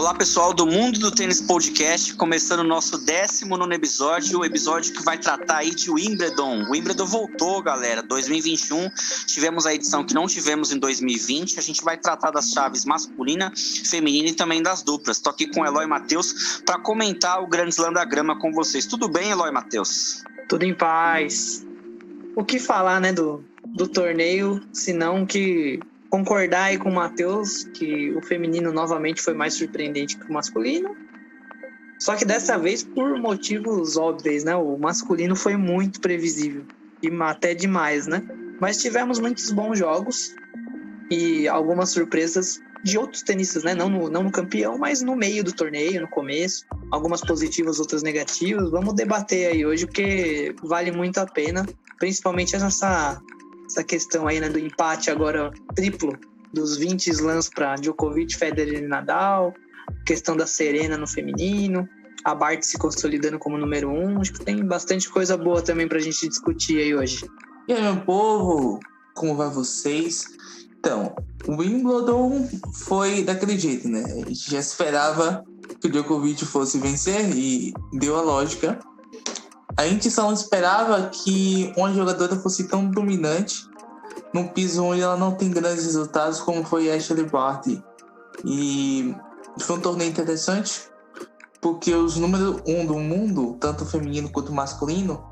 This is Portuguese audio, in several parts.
Olá pessoal do Mundo do Tênis Podcast, começando o nosso 19º episódio, o episódio que vai tratar aí de Wimbledon. O Wimbledon voltou, galera, 2021, tivemos a edição que não tivemos em 2020, a gente vai tratar das chaves masculina, feminina e também das duplas. Estou aqui com o Eloy e Matheus para comentar o Grand Slam da Grama com vocês. Tudo bem, Eloy e Matheus? Tudo em paz. O que falar, né, do torneio, senão que concordar aí com o Matheus que o feminino novamente foi mais surpreendente que o masculino. Só que dessa vez por motivos óbvios, né? O masculino foi muito previsível. E até demais, né? Mas tivemos muitos bons jogos e algumas surpresas de outros tenistas, né? Não no campeão, mas no meio do torneio, no começo. Algumas positivas, outras negativas. Vamos debater aí hoje, porque vale muito a pena. Principalmente essa questão aí, né, do empate agora triplo dos 20 slams para Djokovic, Federer e Nadal, questão da Serena no feminino, a Barty se consolidando como número 1. Acho que tem bastante coisa boa também pra gente discutir aí hoje. E aí, meu povo, como vai vocês? Então, o Wimbledon foi daquele jeito, né? A gente já esperava que o Djokovic fosse vencer e deu a lógica. A gente só não esperava que uma jogadora fosse tão dominante num piso onde ela não tem grandes resultados como foi a Ashley Barty. E foi um torneio interessante porque os número 1 do mundo, tanto feminino quanto masculino,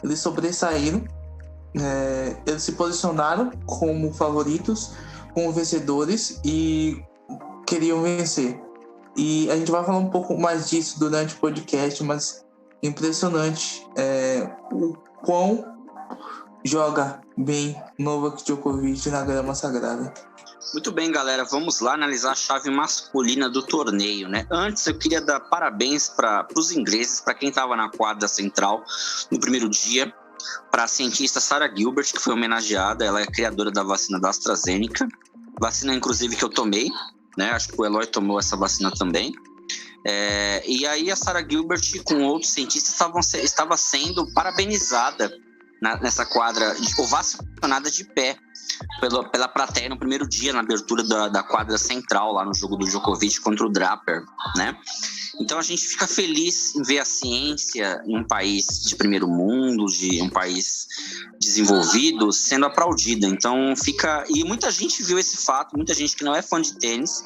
eles sobressaíram. Eles se posicionaram como favoritos, como vencedores e queriam vencer. E a gente vai falar um pouco mais disso durante o podcast, mas impressionante o quão joga bem Novak Djokovic na grama sagrada. Muito bem, galera, vamos lá analisar a chave masculina do torneio, né? Antes eu queria dar parabéns para os ingleses, para quem estava na quadra central no primeiro dia, para a cientista Sarah Gilbert, que foi homenageada. Ela é criadora da vacina da AstraZeneca, vacina inclusive que eu tomei, né? Acho que o Eloy tomou essa vacina também. E aí a Sarah Gilbert com outros cientistas estava sendo parabenizada nessa quadra, ovacionada de pé pela plateia no primeiro dia, na abertura da quadra central, lá no jogo do Djokovic contra o Draper, né? Então a gente fica feliz em ver a ciência em um país de primeiro mundo, de um país desenvolvido, sendo aplaudida. Então e muita gente viu esse fato, muita gente que não é fã de tênis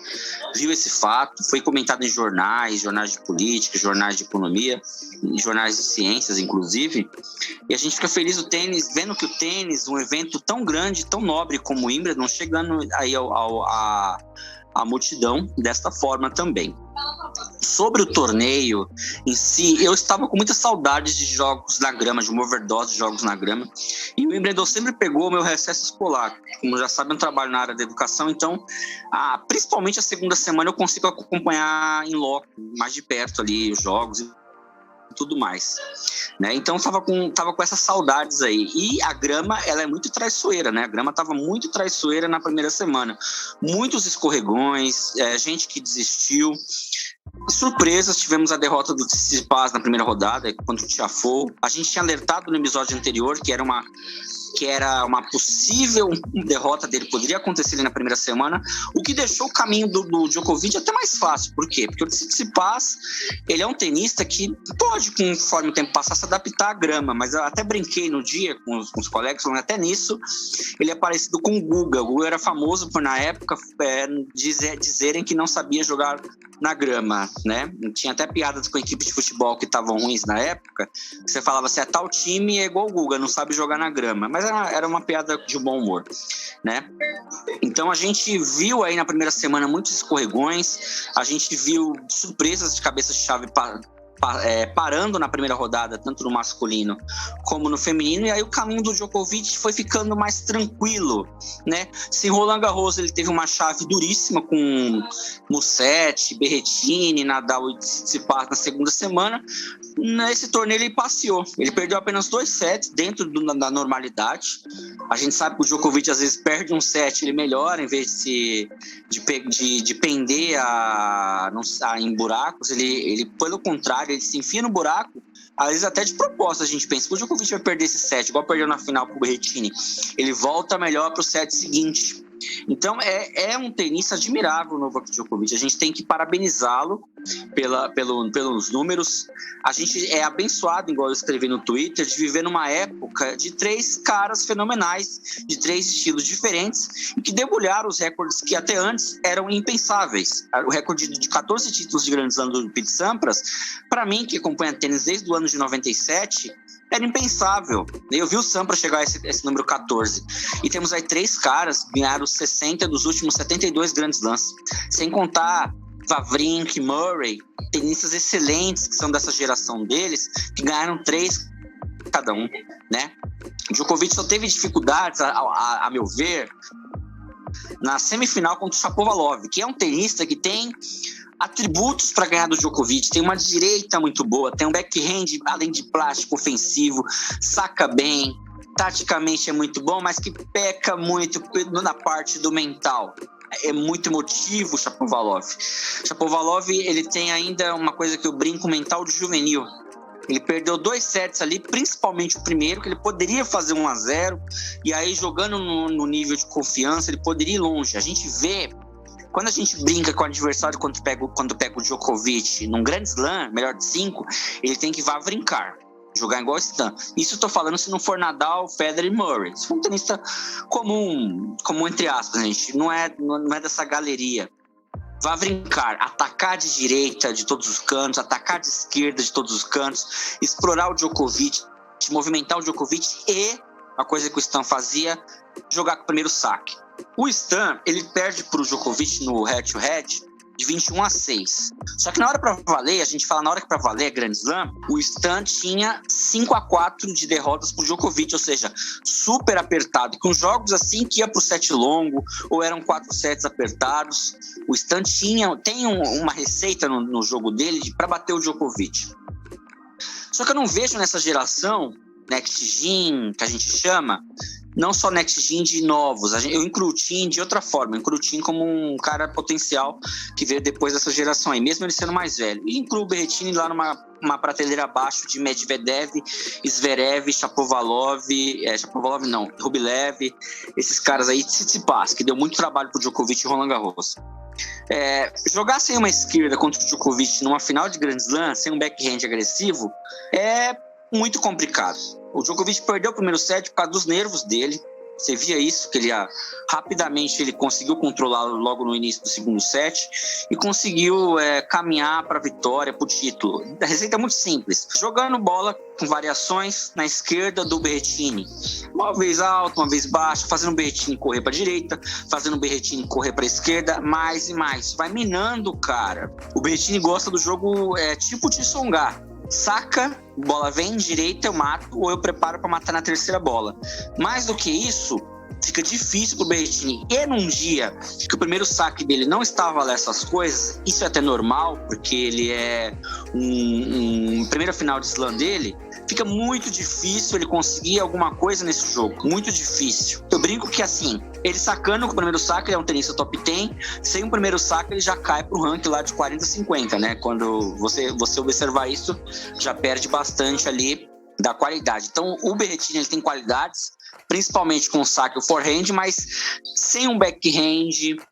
viu esse fato, foi comentado em jornais de política, jornais de economia, jornais de ciências, inclusive. E a gente fica feliz vendo que o tênis, um evento tão grande, tão nobre como o Wimbledon, chegando aí a multidão desta forma também. Sobre o torneio em si, eu estava com muitas saudades de jogos na grama, de uma overdose de jogos na grama, e o Wimbledon sempre pegou o meu recesso escolar. Como já sabem, eu trabalho na área da educação, então principalmente a segunda semana eu consigo acompanhar em loco, mais de perto ali os jogos e tudo mais, né? Então tava com essas saudades aí. E a grama, ela é muito traiçoeira, né? A grama tava muito traiçoeira na primeira semana. Muitos escorregões, gente que desistiu. Surpresas, tivemos a derrota do Tsitsipas na primeira rodada contra o Tiafoe. A gente tinha alertado no episódio anterior que era uma possível derrota dele, poderia acontecer ali na primeira semana, o que deixou o caminho do Djokovic até mais fácil. Por quê? Porque o Tsitsipas, ele é um tenista que pode, conforme o tempo passar, se adaptar à grama, mas eu até brinquei no dia com os colegas, falando até nisso, ele é parecido com o Guga. O Guga era famoso por, na época, dizerem que não sabia jogar na grama, né? Tinha até piadas com equipes de futebol que estavam ruins na época, que você falava assim, tal time é igual o Guga, não sabe jogar na grama, mas era uma piada de bom humor, né? Então a gente viu aí na primeira semana muitos escorregões, a gente viu surpresas de cabeça de chave parando na primeira rodada, tanto no masculino como no feminino, e aí o caminho do Djokovic foi ficando mais tranquilo, né? Se em Roland Garros ele teve uma chave duríssima com Musetti, Berrettini, Nadal e Tsitsipas na segunda semana, nesse torneio ele passeou, ele perdeu apenas 2 sets dentro da normalidade. A gente sabe que o Djokovic às vezes perde um set, ele melhora, em vez de pender em buracos, ele pelo contrário, ele se enfia no buraco, às vezes até de propósito. A gente pensa que o Djokovic vai perder esse set, igual perdeu na final pro Berrettini, ele volta melhor pro set seguinte, Então, é um tenista admirável o Novak Djokovic. A gente tem que parabenizá-lo pelos números. A gente é abençoado, igual eu escrevi no Twitter, de viver numa época de 3 caras fenomenais, de 3 estilos diferentes, e que debulharam os recordes que até antes eram impensáveis. O recorde de 14 títulos de Grand Slam do Pete Sampras, para mim, que acompanha tênis desde o ano de 97, era impensável. Eu vi o Sampras chegar a esse número 14. E temos aí 3 caras que ganharam 60 dos últimos 72 grandes lances. Sem contar Wawrinka, Murray, tenistas excelentes que são dessa geração deles, que ganharam 3 cada um, né? Djokovic só teve dificuldades, a meu ver, na semifinal contra o Shapovalov, que é um tenista que tem atributos para ganhar do Djokovic. Tem uma direita muito boa, tem um backhand, além de plástico, ofensivo, saca bem, taticamente é muito bom, mas que peca muito na parte do mental. É muito emotivo o Shapovalov. Shapovalov, ele tem ainda uma coisa que eu brinco, mental de juvenil. Ele perdeu 2 sets ali, principalmente o primeiro, que ele poderia fazer 1-0, e aí jogando no nível de confiança, ele poderia ir longe. A gente vê, quando a gente brinca com o adversário, quando pega o Djokovic num grande slam, melhor de 5, ele tem que brincar, jogar igual Stan. Isso eu tô falando se não for Nadal, Federer e Murray. Se for um tenista comum entre aspas, gente, não é dessa galeria. Vá brincar, atacar de direita de todos os cantos, atacar de esquerda de todos os cantos, explorar o Djokovic, movimentar o Djokovic e, a coisa que o Stan fazia, jogar com o primeiro saque. O Stan, ele perde para o Djokovic no head-to-head de 21-6. Só que na hora para valer, a gente fala na hora que para valer é Grand Slam, o Stan tinha 5-4 de derrotas para o Djokovic, ou seja, super apertado, com jogos assim que ia para o set longo, ou eram 4 sets apertados. O Stan tem uma receita no jogo dele para bater o Djokovic. Só que eu não vejo nessa geração Next Gen, que a gente chama, não só Next Gen de novos, eu incluo o Thiem de outra forma, eu incluo o Thiem como um cara potencial que veio depois dessa geração aí, mesmo ele sendo mais velho. E incluo o Berrettini lá numa prateleira abaixo de Medvedev, Zverev, Shapovalov não, Rublev, esses caras aí, Tsitsipas, que deu muito trabalho pro Djokovic e Roland Garros. Jogar sem uma esquerda contra o Djokovic numa final de Grand Slam, sem um backhand agressivo, é muito complicado. O Djokovic perdeu o primeiro set por causa dos nervos dele. Você via isso, que rapidamente ele conseguiu controlá-lo logo no início do segundo set e conseguiu caminhar para a vitória, para o título. A receita é muito simples. Jogando bola com variações na esquerda do Berrettini. Uma vez alto, uma vez baixo, fazendo o Berrettini correr para a direita, fazendo o Berrettini correr para a esquerda, mais e mais. Vai minando o cara. O Berrettini gosta do jogo tipo de Tsonga. Saca, bola vem, direita, eu mato, ou eu preparo para matar na terceira bola. Mais do que isso, fica difícil pro Berrettini. E num dia que o primeiro saque dele não estava lá essas coisas, isso é até normal, porque ele é primeira final de slam dele, fica muito difícil ele conseguir alguma coisa nesse jogo. Muito difícil. Eu brinco que assim, ele sacando com o primeiro saque, ele é um tenista top 10, sem o primeiro saque ele já cai pro ranking lá de 40-50, né? Quando você observar isso, já perde bastante ali da qualidade. Então o Berrettini ele tem qualidades, principalmente com o saque e o forehand, mas sem um backhand,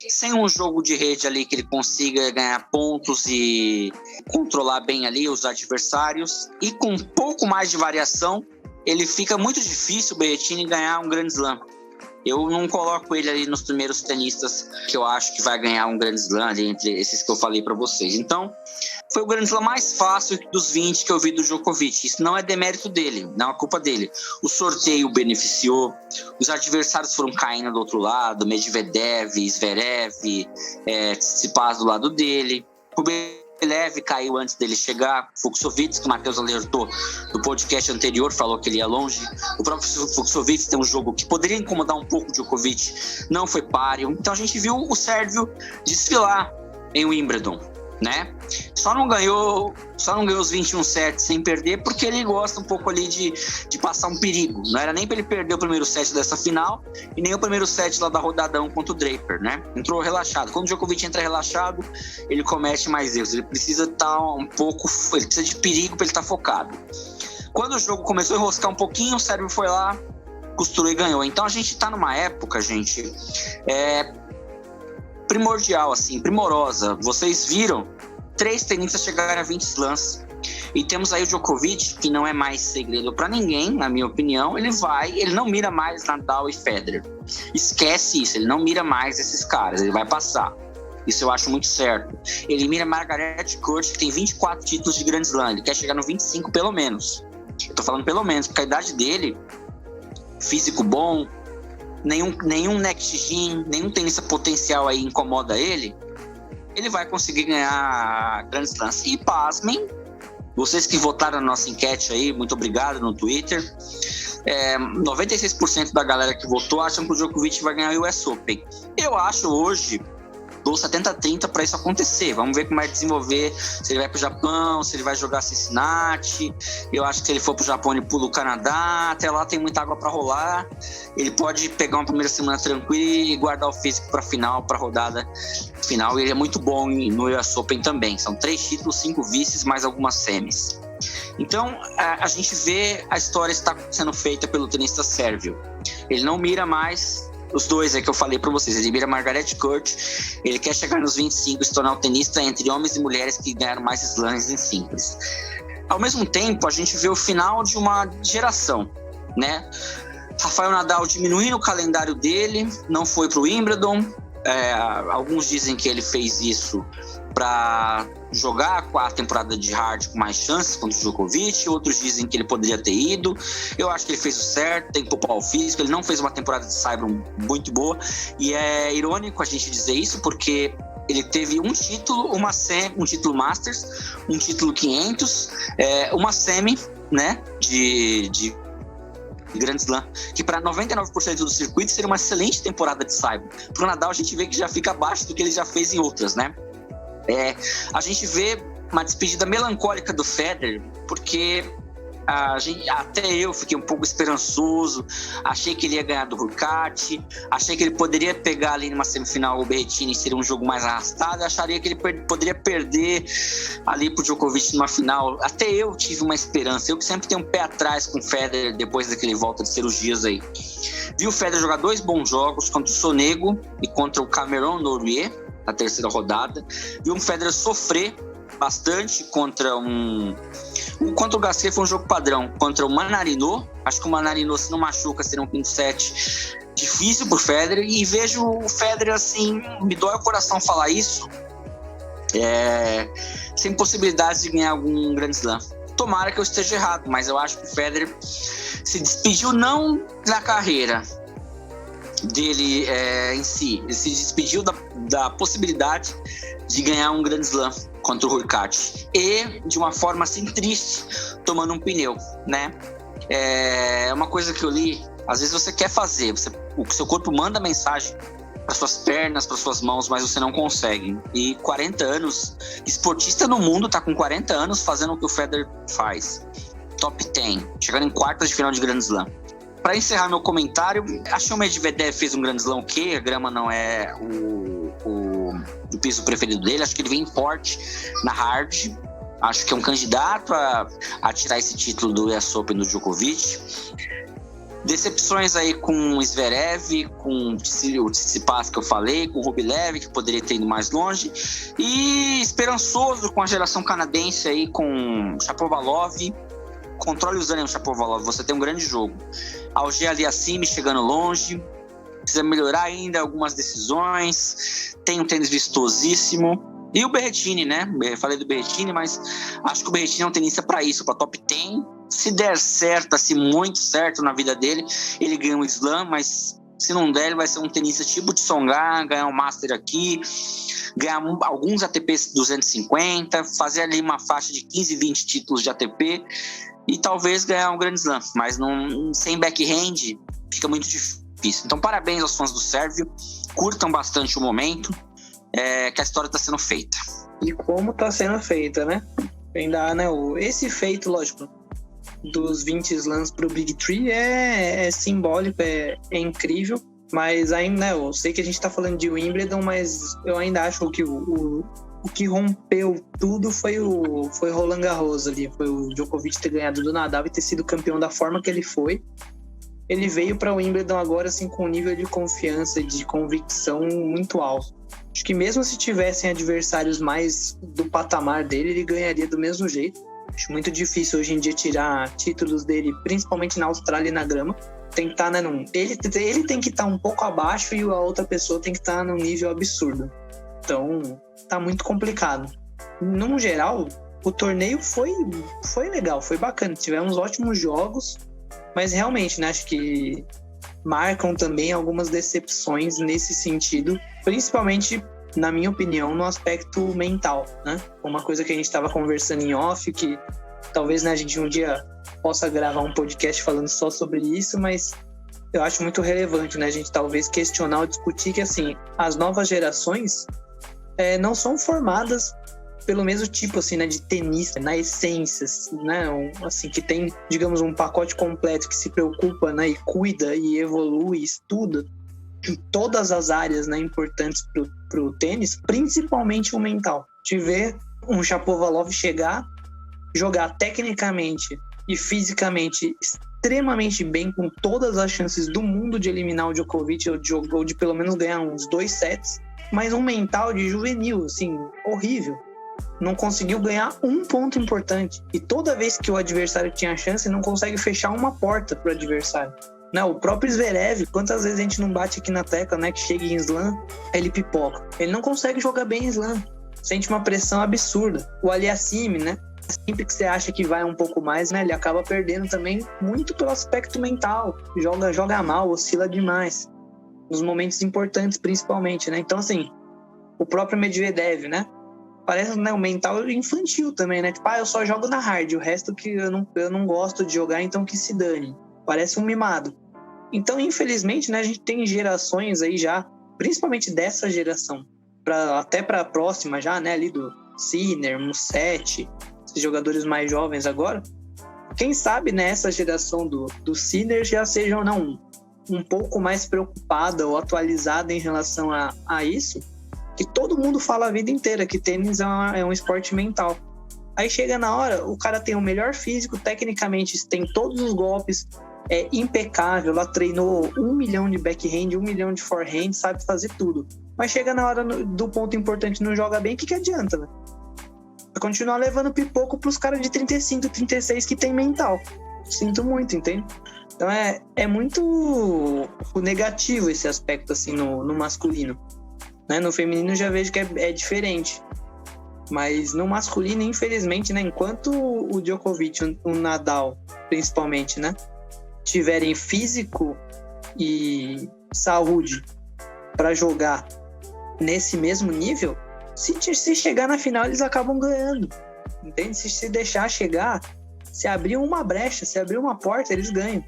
sem um jogo de rede ali que ele consiga ganhar pontos e controlar bem ali os adversários, e com um pouco mais de variação, ele fica muito difícil o Berrettini ganhar um Grand Slam. Eu não coloco ele ali nos primeiros tenistas que eu acho que vai ganhar um Grand Slam ali, entre esses que eu falei para vocês. Então, foi o Grand Slam mais fácil dos 20 que eu vi do Djokovic. Isso não é demérito dele, não é culpa dele. O sorteio beneficiou, os adversários foram caindo do outro lado, Medvedev, Zverev, Tsitsipas do lado dele. O Rublev caiu antes dele chegar. Fucsovics, que o Matheus alertou no podcast anterior, falou que ele ia longe. O próprio Fucsovics tem um jogo que poderia incomodar um pouco o Djokovic, não foi páreo. Então a gente viu o sérvio desfilar em Wimbledon, né? Só não ganhou os 21 sets sem perder, porque ele gosta um pouco ali de passar um perigo. Não era nem para ele perder o primeiro set dessa final e nem o primeiro set lá da rodadão contra o Draper, né? Entrou relaxado. Quando o Djokovic entra relaxado, ele comete mais erros. Ele precisa estar ele precisa de perigo para ele estar focado. Quando o jogo começou a enroscar um pouquinho, o sérvio foi lá, costurou e ganhou. Então a gente tá numa época, gente, primordial, assim, primorosa. Vocês viram 3 tenistas chegarem a 20 slams. E temos aí o Djokovic, que não é mais segredo para ninguém, na minha opinião. Ele não mira mais Nadal e Federer. Esquece isso, ele não mira mais esses caras, ele vai passar. Isso eu acho muito certo. Ele mira Margaret Court, que tem 24 títulos de Grand Slam. Ele quer chegar no 25 pelo menos. Eu tô falando pelo menos, porque a idade dele, físico bom, nenhum next gen, nenhum tenista potencial aí incomoda ele. Ele vai conseguir ganhar Grand Slam. E pasmem, vocês que votaram na nossa enquete aí, muito obrigado no Twitter. 96% da galera que votou acham que o Djokovic vai ganhar o US Open. Eu acho hoje, dou 70-30 para isso acontecer. Vamos ver como vai desenvolver, se ele vai pro Japão, se ele vai jogar Cincinnati. Eu acho que se ele for pro Japão, ele pula o Canadá. Até lá tem muita água para rolar. Ele pode pegar uma primeira semana tranquila e guardar o físico para final, para rodada final. E ele é muito bom no US Open também. São 3 títulos, 5 vices, mais algumas semis. Então, a gente vê a história está sendo feita pelo tenista sérvio. Ele não mira mais os 2 que eu falei para vocês. Ele mira Margaret Court. Ele quer chegar nos 25 e se tornar o tenista entre homens e mulheres que ganharam mais slams em simples. Ao mesmo tempo, a gente vê o final de uma geração, né? Rafael Nadal diminuindo o calendário dele, não foi para o Wimbledon. Alguns dizem que ele fez isso para jogar a temporada de hard com mais chances contra o Djokovic. Outros dizem que ele poderia ter ido. Eu acho que ele fez o certo, tem que poupar o físico. Ele não fez uma temporada de Saibro muito boa. E é irônico a gente dizer isso, porque ele teve um título, um título Masters, um título 500, uma semi, né, de Grand Slam, que para 99% do circuito seria uma excelente temporada de Saibro. Para o Nadal a gente vê que já fica abaixo do que ele já fez em outras, né? A gente vê uma despedida melancólica do Federer, porque até eu fiquei um pouco esperançoso, achei que ele ia ganhar do Hurkacz, achei que ele poderia pegar ali numa semifinal o Berrettini, seria um jogo mais arrastado, acharia que ele poderia perder ali pro Djokovic numa final. Até eu tive uma esperança, eu que sempre tenho um pé atrás com o Federer depois daquele volta de cirurgias aí. Vi o Federer jogar 2 bons jogos contra o Sonego e contra o Cameron Norrie na terceira rodada. Vi o Federer sofrer bastante contra o Gasquet, foi um jogo padrão. Contra o Manarino, acho que o Manarino, se não machuca, seria um quinto set difícil pro Federer. E vejo o Federer assim, me dói o coração falar isso, sem possibilidades de ganhar algum Grand Slam. Tomara que eu esteja errado, mas eu acho que o Federer se despediu não da carreira dele em si, ele se despediu da possibilidade de ganhar um Grand Slam contra o Hurkacz, e de uma forma assim triste, tomando um pneu, né? É uma coisa que eu li, às vezes você quer fazer, o seu corpo manda mensagem para suas pernas, para suas mãos, mas você não consegue. E 40 anos, esportista no mundo tá com 40 anos fazendo o que o Federer faz, top 10, chegando em quartas de final de Grand Slam. Para encerrar meu comentário, acho que o Medvedev fez um Grand Slam ok, a grama não é o piso preferido dele, acho que ele vem forte na hard, acho que é um candidato a tirar esse título do US Open do Djokovic. Decepções aí com o Zverev, com o Tsitsipas que eu falei, com o Rublev, que poderia ter ido mais longe, e esperançoso com a geração canadense aí, com Shapovalov. Controle os ânimos, Shapovalov, você tem um grande jogo. Auger Aliassime chegando longe, precisa melhorar ainda algumas decisões, tem um tênis vistosíssimo. E o Berrettini, né? Eu falei do Berrettini, mas acho que o Berrettini é um tenista para isso, para top 10. Se der certo, assim, muito certo na vida dele, ele ganha um Slam, mas se não der, ele vai ser um tenista tipo de Tsonga, ganhar um Master aqui, ganhar alguns ATPs 250, fazer ali uma faixa de 15, 20 títulos de ATP e talvez ganhar um Grand Slam, mas sem backhand fica muito difícil. Então, parabéns aos fãs do Sérvio, curtam bastante o momento, que a história está sendo feita. E como está sendo feita, né? Ainda, né? Esse feito, lógico, dos 20 slams pro Big Three é simbólico, é incrível, mas ainda, né, eu sei que a gente tá falando de Wimbledon, mas eu ainda acho que o que rompeu tudo foi Roland Garros ali, foi o Djokovic ter ganhado do Nadal e ter sido campeão da forma que ele foi. ele veio para o Wimbledon agora assim, com um nível de confiança e de convicção muito alto. Acho que mesmo se tivessem adversários mais do patamar dele, ele ganharia do mesmo jeito. Acho muito difícil hoje em dia tirar títulos dele, principalmente na Austrália e na grama. Tem que estar, né, ele tem que estar um pouco abaixo e a outra pessoa tem que estar num nível absurdo. Então, tá muito complicado. No geral, o torneio foi legal, foi bacana. Tivemos ótimos jogos, mas realmente, né, acho que marcam também algumas decepções nesse sentido, principalmente, na minha opinião, no aspecto mental, né? Uma coisa que a gente estava conversando em off, que talvez, né, a gente um dia possa gravar um podcast falando só sobre isso, mas eu acho muito relevante, né, a gente talvez questionar ou discutir que, assim, as novas gerações não são formadas pelo mesmo tipo, assim, né, de tenista, na essência, né, assim, que tem, digamos, um pacote completo que se preocupa, né, e cuida, e evolui, estuda em todas as áreas, né, importantes pro tênis, principalmente o mental. De ver um Shapovalov chegar, jogar tecnicamente e fisicamente extremamente bem, com todas as chances do mundo de eliminar o Djokovic, ou de pelo menos ganhar uns 2 sets, mas um mental de juvenil, assim, horrível. Não conseguiu ganhar um ponto importante. E toda vez que o adversário tinha chance, não consegue fechar uma porta pro adversário. Não, o próprio Zverev, quantas vezes a gente não bate aqui na tecla, né, que chega em slam, ele pipoca. Ele não consegue jogar bem em slam. Sente uma pressão absurda. O Aliassime, né, sempre que você acha que vai um pouco mais, né, ele acaba perdendo também muito pelo aspecto mental. Joga mal, oscila demais. Nos momentos importantes, principalmente, né. Então, assim, o próprio Medvedev, né, parece, né, um mental infantil também, né, tipo, eu só jogo na hard, o resto que eu não gosto de jogar, então que se dane. Parece um mimado. Então, infelizmente, né, a gente tem gerações aí já, principalmente dessa geração, até para a próxima já, né, ali do Sinner, Musetti, esses jogadores mais jovens agora. Quem sabe, né, essa geração do Sinner já seja ou não um pouco mais preocupada ou atualizada em relação a isso, que todo mundo fala a vida inteira que tênis é um esporte mental. Aí chega na hora, o cara tem o melhor físico, tecnicamente tem todos os golpes, é impecável, lá treinou 1 milhão de backhand, 1 milhão de forehand, sabe fazer tudo. Mas chega na hora do ponto importante, não joga bem, o que adianta, né? Vai continuar levando pipoco pros caras de 35, 36 que tem mental. Sinto muito, entende? Então é muito negativo esse aspecto, assim, no masculino. Né? No feminino já vejo que é diferente. Mas no masculino, infelizmente, né, enquanto o Djokovic, o Nadal, principalmente, né, tiverem físico e saúde para jogar nesse mesmo nível, se chegar na final, eles acabam ganhando. Entende? Se deixar chegar, se abrir uma brecha, se abrir uma porta, eles ganham.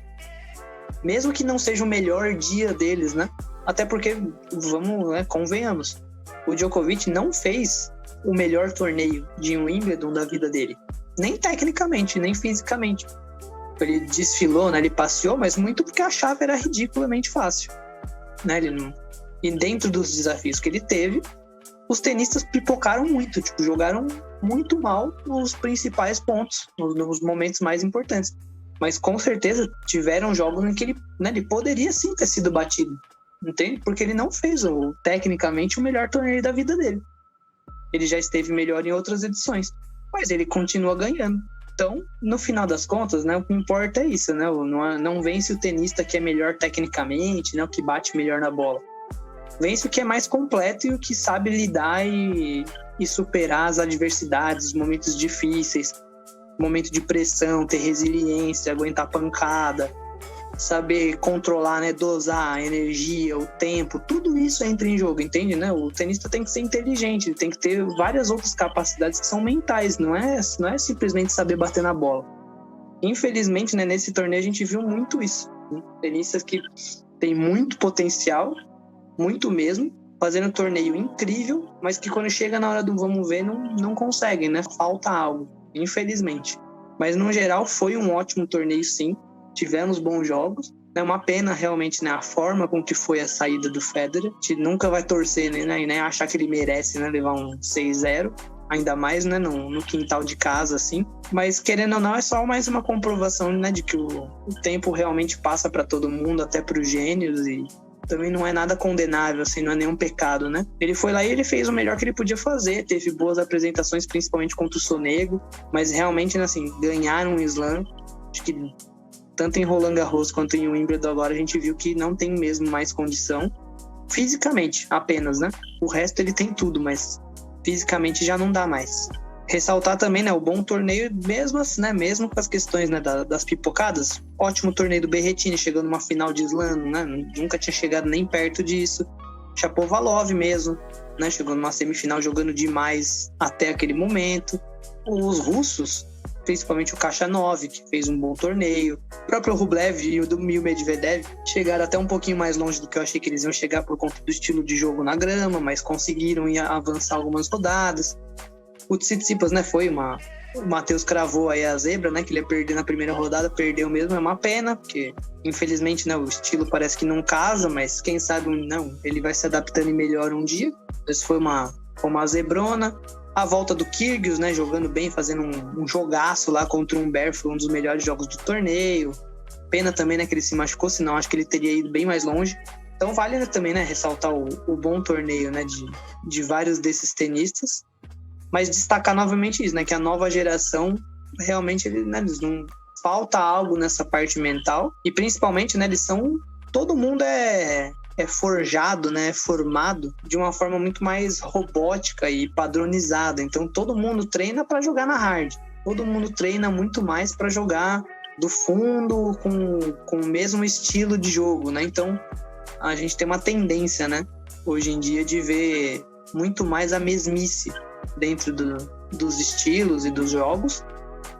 Mesmo que não seja o melhor dia deles, né? Até porque, convenhamos, o Djokovic não fez o melhor torneio de Wimbledon da vida dele. Nem tecnicamente, nem fisicamente. Ele desfilou, né? Ele passeou, mas muito porque a chave era ridiculamente fácil. Né? E dentro dos desafios que ele teve, os tenistas pipocaram muito, tipo, jogaram muito mal nos principais pontos, nos momentos mais importantes. Mas com certeza tiveram jogos em que ele poderia sim ter sido batido. Entende? Porque ele não fez tecnicamente o melhor torneio da vida dele. Ele já esteve melhor em outras edições, mas ele continua ganhando. Então, no final das contas, né, o que importa é isso, né? Não vence o tenista que é melhor tecnicamente, né, o que bate melhor na bola. Vence o que é mais completo e o que sabe lidar e superar as adversidades, os momentos difíceis, momento de pressão, ter resiliência, aguentar pancada, saber controlar, né, dosar a energia, o tempo, tudo isso entra em jogo, entende, né? O tenista tem que ser inteligente, ele tem que ter várias outras capacidades que são mentais, não é simplesmente saber bater na bola. Infelizmente, né, nesse torneio a gente viu muito isso, né? Tenistas que têm muito potencial, muito mesmo, fazendo um torneio incrível, mas que quando chega na hora do vamos ver, não conseguem, né? Falta algo, infelizmente. Mas no geral foi um ótimo torneio, sim. Tivemos bons jogos. É uma pena realmente, né, a forma com que foi a saída do Federer. A gente nunca vai torcer, né, e nem achar que ele merece, né, levar um 6-0. ainda mais, né, no quintal de casa, assim. Mas, querendo ou não, é só mais uma comprovação, né, de que o tempo realmente passa para todo mundo, até para os gênios, e também não é nada condenável, assim, não é nenhum pecado, né? Ele foi lá e ele fez o melhor que ele podia fazer, teve boas apresentações, principalmente contra o Sonego, mas realmente, assim, ganhar um slam, acho que tanto em Roland Garros quanto em Wimbledon agora a gente viu que não tem mesmo mais condição, fisicamente apenas, né? O resto ele tem tudo, mas fisicamente já não dá mais. Ressaltar também, né, o bom torneio, mesmo assim, né, mesmo com as questões, né, das pipocadas. Ótimo torneio do Berrettini, chegando numa final de slam, né, nunca tinha chegado nem perto disso. Shapovalov mesmo, né, chegou numa semifinal jogando demais até aquele momento. Os russos, principalmente o Khachanov, que fez um bom torneio. O próprio Rublev e o Medvedev chegaram até um pouquinho mais longe do que eu achei que eles iam chegar por conta do estilo de jogo na grama, mas conseguiram avançar algumas rodadas. O Tsitsipas, né, o Matheus cravou aí a zebra, né, que ele ia perder na primeira rodada, perdeu mesmo, é uma pena, porque infelizmente, né, o estilo parece que não casa, mas quem sabe não, ele vai se adaptando e melhora um dia. Isso foi uma zebrona. A volta do Kyrgios, né, jogando bem, fazendo um jogaço lá contra o Humbert, foi um dos melhores jogos do torneio. Pena também, né, que ele se machucou, senão acho que ele teria ido bem mais longe. Então vale, né, também, né, ressaltar o bom torneio, né, de vários desses tenistas. Mas destacar novamente isso, né, que a nova geração, realmente, eles não falta algo nessa parte mental. E principalmente, né, todo mundo é forjado, né, formado de uma forma muito mais robótica e padronizada. Então todo mundo treina para jogar na hard. Todo mundo treina muito mais para jogar do fundo com o mesmo estilo de jogo, né? Então a gente tem uma tendência, né, hoje em dia de ver muito mais a mesmice dentro dos estilos e dos jogos.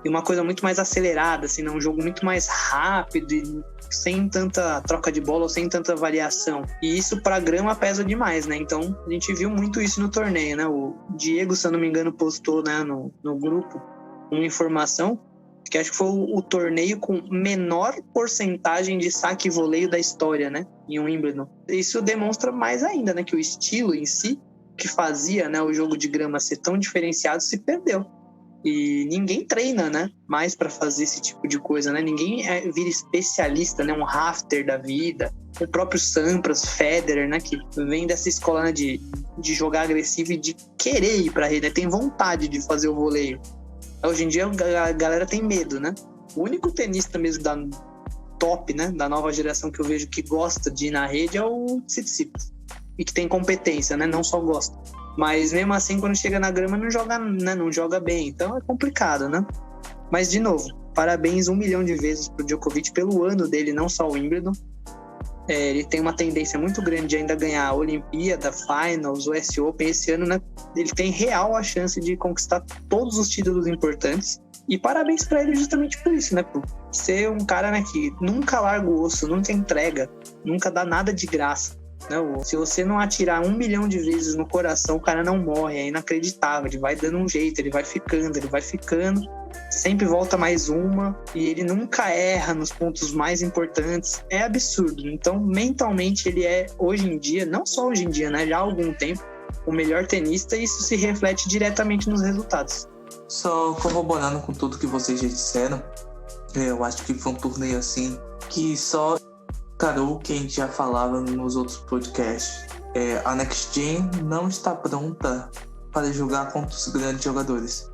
E uma coisa muito mais acelerada, assim, né? Um jogo muito mais rápido e sem tanta troca de bola ou sem tanta variação. E isso pra grama pesa demais, né? Então a gente viu muito isso no torneio, né? O Diego, se eu não me engano, postou, né, no grupo uma informação que acho que foi o torneio com menor porcentagem de saque e voleio da história, né? Em Wimbledon. Isso demonstra mais ainda, né? Que o estilo em si, que fazia, né, o jogo de grama ser tão diferenciado, se perdeu. E ninguém treina, né, mais para fazer esse tipo de coisa, né? Ninguém vira especialista, né? Um Rafter da vida, o próprio Sampras, Federer, né? Que vem dessa escola, né, de jogar agressivo e de querer ir para a rede, né? Tem vontade de fazer o voleio. Hoje em dia a galera tem medo, né? O único tenista mesmo da top, né, da nova geração que eu vejo que gosta de ir na rede é o Tsitsipas. E que tem competência, né? Não só gosta. Mas mesmo assim, quando chega na grama, não joga, né? Não joga bem. Então é complicado, né? Mas, de novo, parabéns 1 milhão de vezes pro Djokovic pelo ano dele, não só o Wimbledon. Ele tem uma tendência muito grande de ainda ganhar a Olimpíada, Finals, o US Open. Esse ano, né, ele tem real a chance de conquistar todos os títulos importantes. E parabéns pra ele justamente por isso, né? Por ser um cara, né, que nunca larga o osso, nunca entrega, nunca dá nada de graça. Não, se você não atirar 1 milhão de vezes no coração, o cara não morre, é inacreditável. Ele vai dando um jeito, ele vai ficando, sempre volta mais uma, e ele nunca erra nos pontos mais importantes. É absurdo. Então, mentalmente, ele é, hoje em dia, não só hoje em dia, né, já há algum tempo, o melhor tenista, e isso se reflete diretamente nos resultados. Só corroborando com tudo que vocês já disseram, eu acho que foi um torneio assim que só o que a gente já falava nos outros podcasts. A Next Gen não está pronta para jogar contra os grandes jogadores.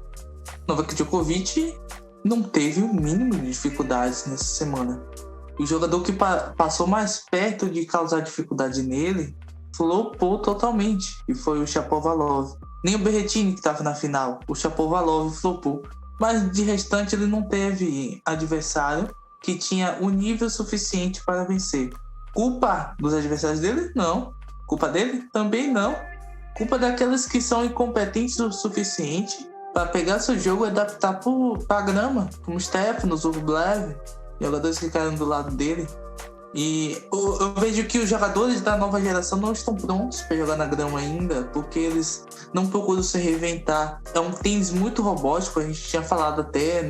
Novak Djokovic não teve o mínimo de dificuldades nessa semana. O jogador que passou mais perto de causar dificuldade nele flopou totalmente, e foi o Shapovalov. Nem o Berrettini, que estava na final, o Shapovalov flopou. Mas de restante ele não teve adversário que tinha o nível suficiente para vencer. Culpa dos adversários dele? Não. Culpa dele? Também não. Culpa daqueles que são incompetentes o suficiente para pegar seu jogo e adaptar para a grama, como Stefanos, Rublev, jogadores que ficaram do lado dele. E eu vejo que os jogadores da nova geração não estão prontos para jogar na grama ainda, porque eles não procuram se reinventar. É um tênis muito robótico, a gente tinha falado até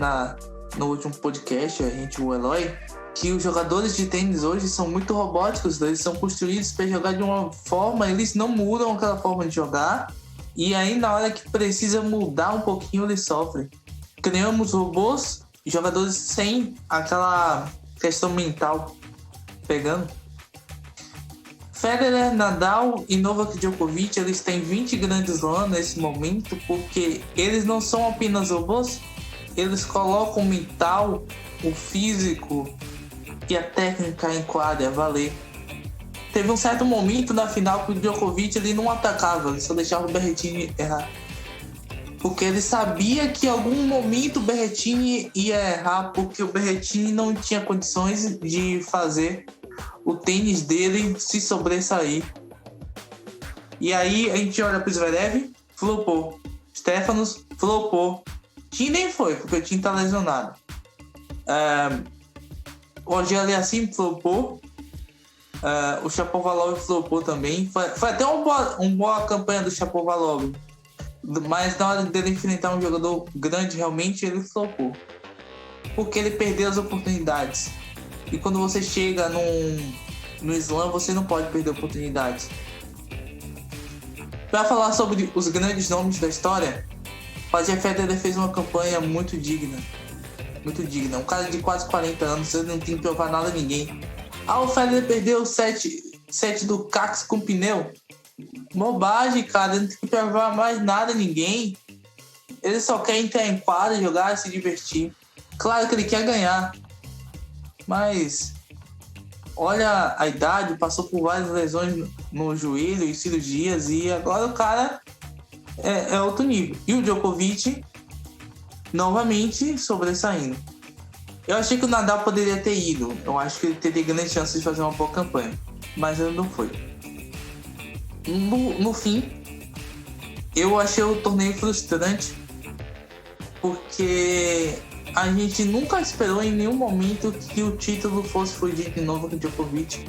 no último podcast, o Eloy, que os jogadores de tênis hoje são muito robóticos, eles são construídos para jogar de uma forma, eles não mudam aquela forma de jogar, E aí, na hora que precisa mudar um pouquinho, ele sofre. Criamos robôs, jogadores sem aquela questão mental pegando. Federer, Nadal e Novak Djokovic, eles têm 20 grandes slams nesse momento, porque eles não são apenas robôs, eles colocam o mental, o físico e a técnica em quadra, valer. Teve um certo momento na final que o Djokovic ele não atacava, ele só deixava o Berrettini errar. Porque ele sabia que em algum momento o Berrettini ia errar, porque o Berrettini não tinha condições de fazer o tênis dele se sobressair. E aí a gente olha para o Zverev, flopou. Stefanos, flopou. Tim nem foi, porque o Tim tá lesionado. O Auger assim flopou. O Shapovalov flopou também. Foi até uma boa campanha do Shapovalov. Mas na hora dele enfrentar um jogador grande, realmente, ele flopou. Porque ele perdeu as oportunidades. E quando você chega no slam, você não pode perder oportunidades. Para falar sobre os grandes nomes da história, o Roger Federer fez uma campanha muito digna. Muito digna. Um cara de quase 40 anos, ele não tem que provar nada a ninguém. O Federer perdeu o set do Cax com pneu. Bobagem, cara. Ele não tem que provar mais nada a ninguém. Ele só quer entrar em quadra, jogar e se divertir. Claro que ele quer ganhar. Mas olha a idade, passou por várias lesões no joelho e cirurgias. E agora o cara é outro nível. E o Djokovic novamente sobressaindo. Eu achei que o Nadal poderia ter ido. Eu acho que ele teria grandes chances de fazer uma boa campanha. Mas ele não foi. No fim, eu achei o torneio frustrante. Porque a gente nunca esperou em nenhum momento que o título fosse fugir de Novak Djokovic.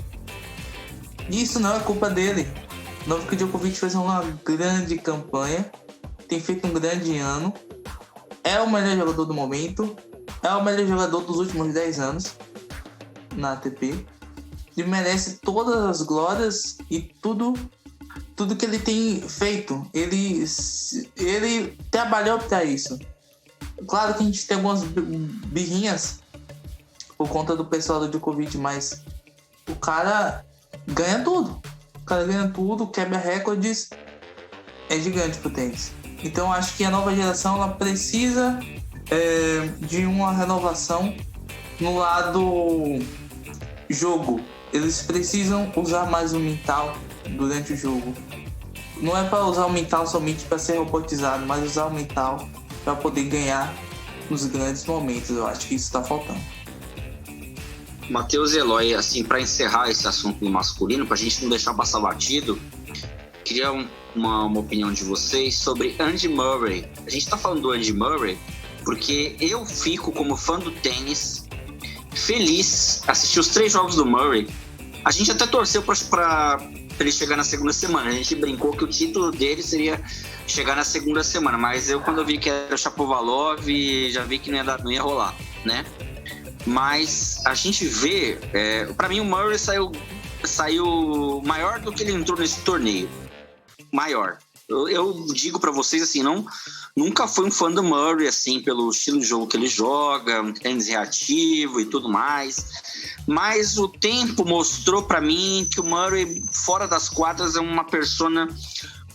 E isso não é culpa dele. Novak Djokovic fez uma grande campanha. Tem feito um grande ano. É o melhor jogador do momento. É o melhor jogador dos últimos 10 anos na ATP. Ele merece todas as glórias e tudo que ele tem feito. Ele trabalhou para isso. Claro que a gente tem algumas birrinhas por conta do pessoal do Djokovic, mas o cara ganha tudo. O cara ganha tudo, quebra recordes. É gigante pro tênis. Então acho que a nova geração ela precisa de uma renovação no lado jogo. Eles precisam usar mais o mental durante o jogo. Não é para usar o mental somente para ser robotizado, mas usar o mental para poder ganhar nos grandes momentos. Eu acho que isso está faltando. Matheus e Eloy, assim, para encerrar esse assunto do masculino, para a gente não deixar passar batido, queria uma opinião de vocês sobre Andy Murray. A gente está falando do Andy Murray porque eu fico, como fã do tênis, feliz assistir os 3 jogos do Murray. A gente até torceu para ele chegar na segunda semana. A gente brincou que o título dele seria chegar na segunda semana, mas quando eu vi que era o Shapovalov, já vi que não ia rolar, né? Mas a gente vê, para mim o Murray saiu maior do que ele entrou nesse torneio. Maior. Eu digo para vocês assim, nunca fui um fã do Murray, assim, pelo estilo de jogo que ele joga, um tênis reativo e tudo mais. Mas o tempo mostrou para mim que o Murray, fora das quadras, é uma persona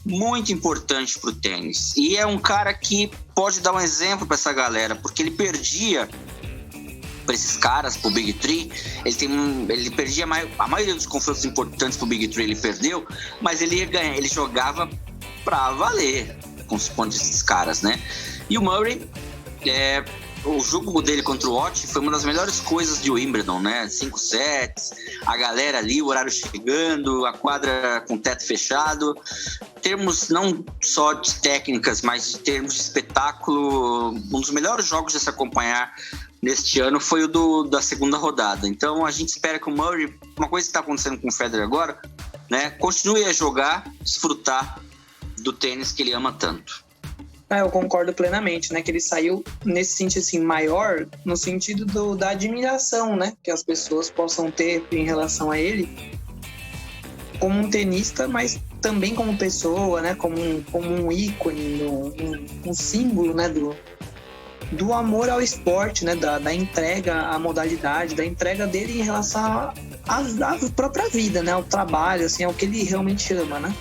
muito importante pro tênis. E é um cara que pode dar um exemplo para essa galera, porque ele perdia para esses caras, pro Big Three. Ele perdia a maioria dos confrontos importantes pro Big Three, ele perdeu, mas ele ia ganhar, ele jogava pra valer com os pontos desses caras, né? E o Murray, o jogo dele contra o Ott foi uma das melhores coisas de Wimbledon, né? 5 sets, a galera ali, o horário chegando, a quadra com teto fechado. Termos não só de técnicas, mas de termos de espetáculo, um dos melhores jogos de se acompanhar neste ano foi o da segunda rodada. Então a gente espera que o Murray, uma coisa que está acontecendo com o Federer agora, né, continue a jogar, desfrutar do tênis que ele ama tanto. Eu concordo plenamente, né? Que ele saiu nesse sentido assim, maior, no sentido da admiração, né? Que as pessoas possam ter em relação a ele. como um tenista, mas também como pessoa, né? Como um ícone, um símbolo, né? Do amor ao esporte, né? Da entrega à modalidade, da entrega dele em relação à própria vida, né? Ao trabalho, assim, ao que ele realmente ama, né?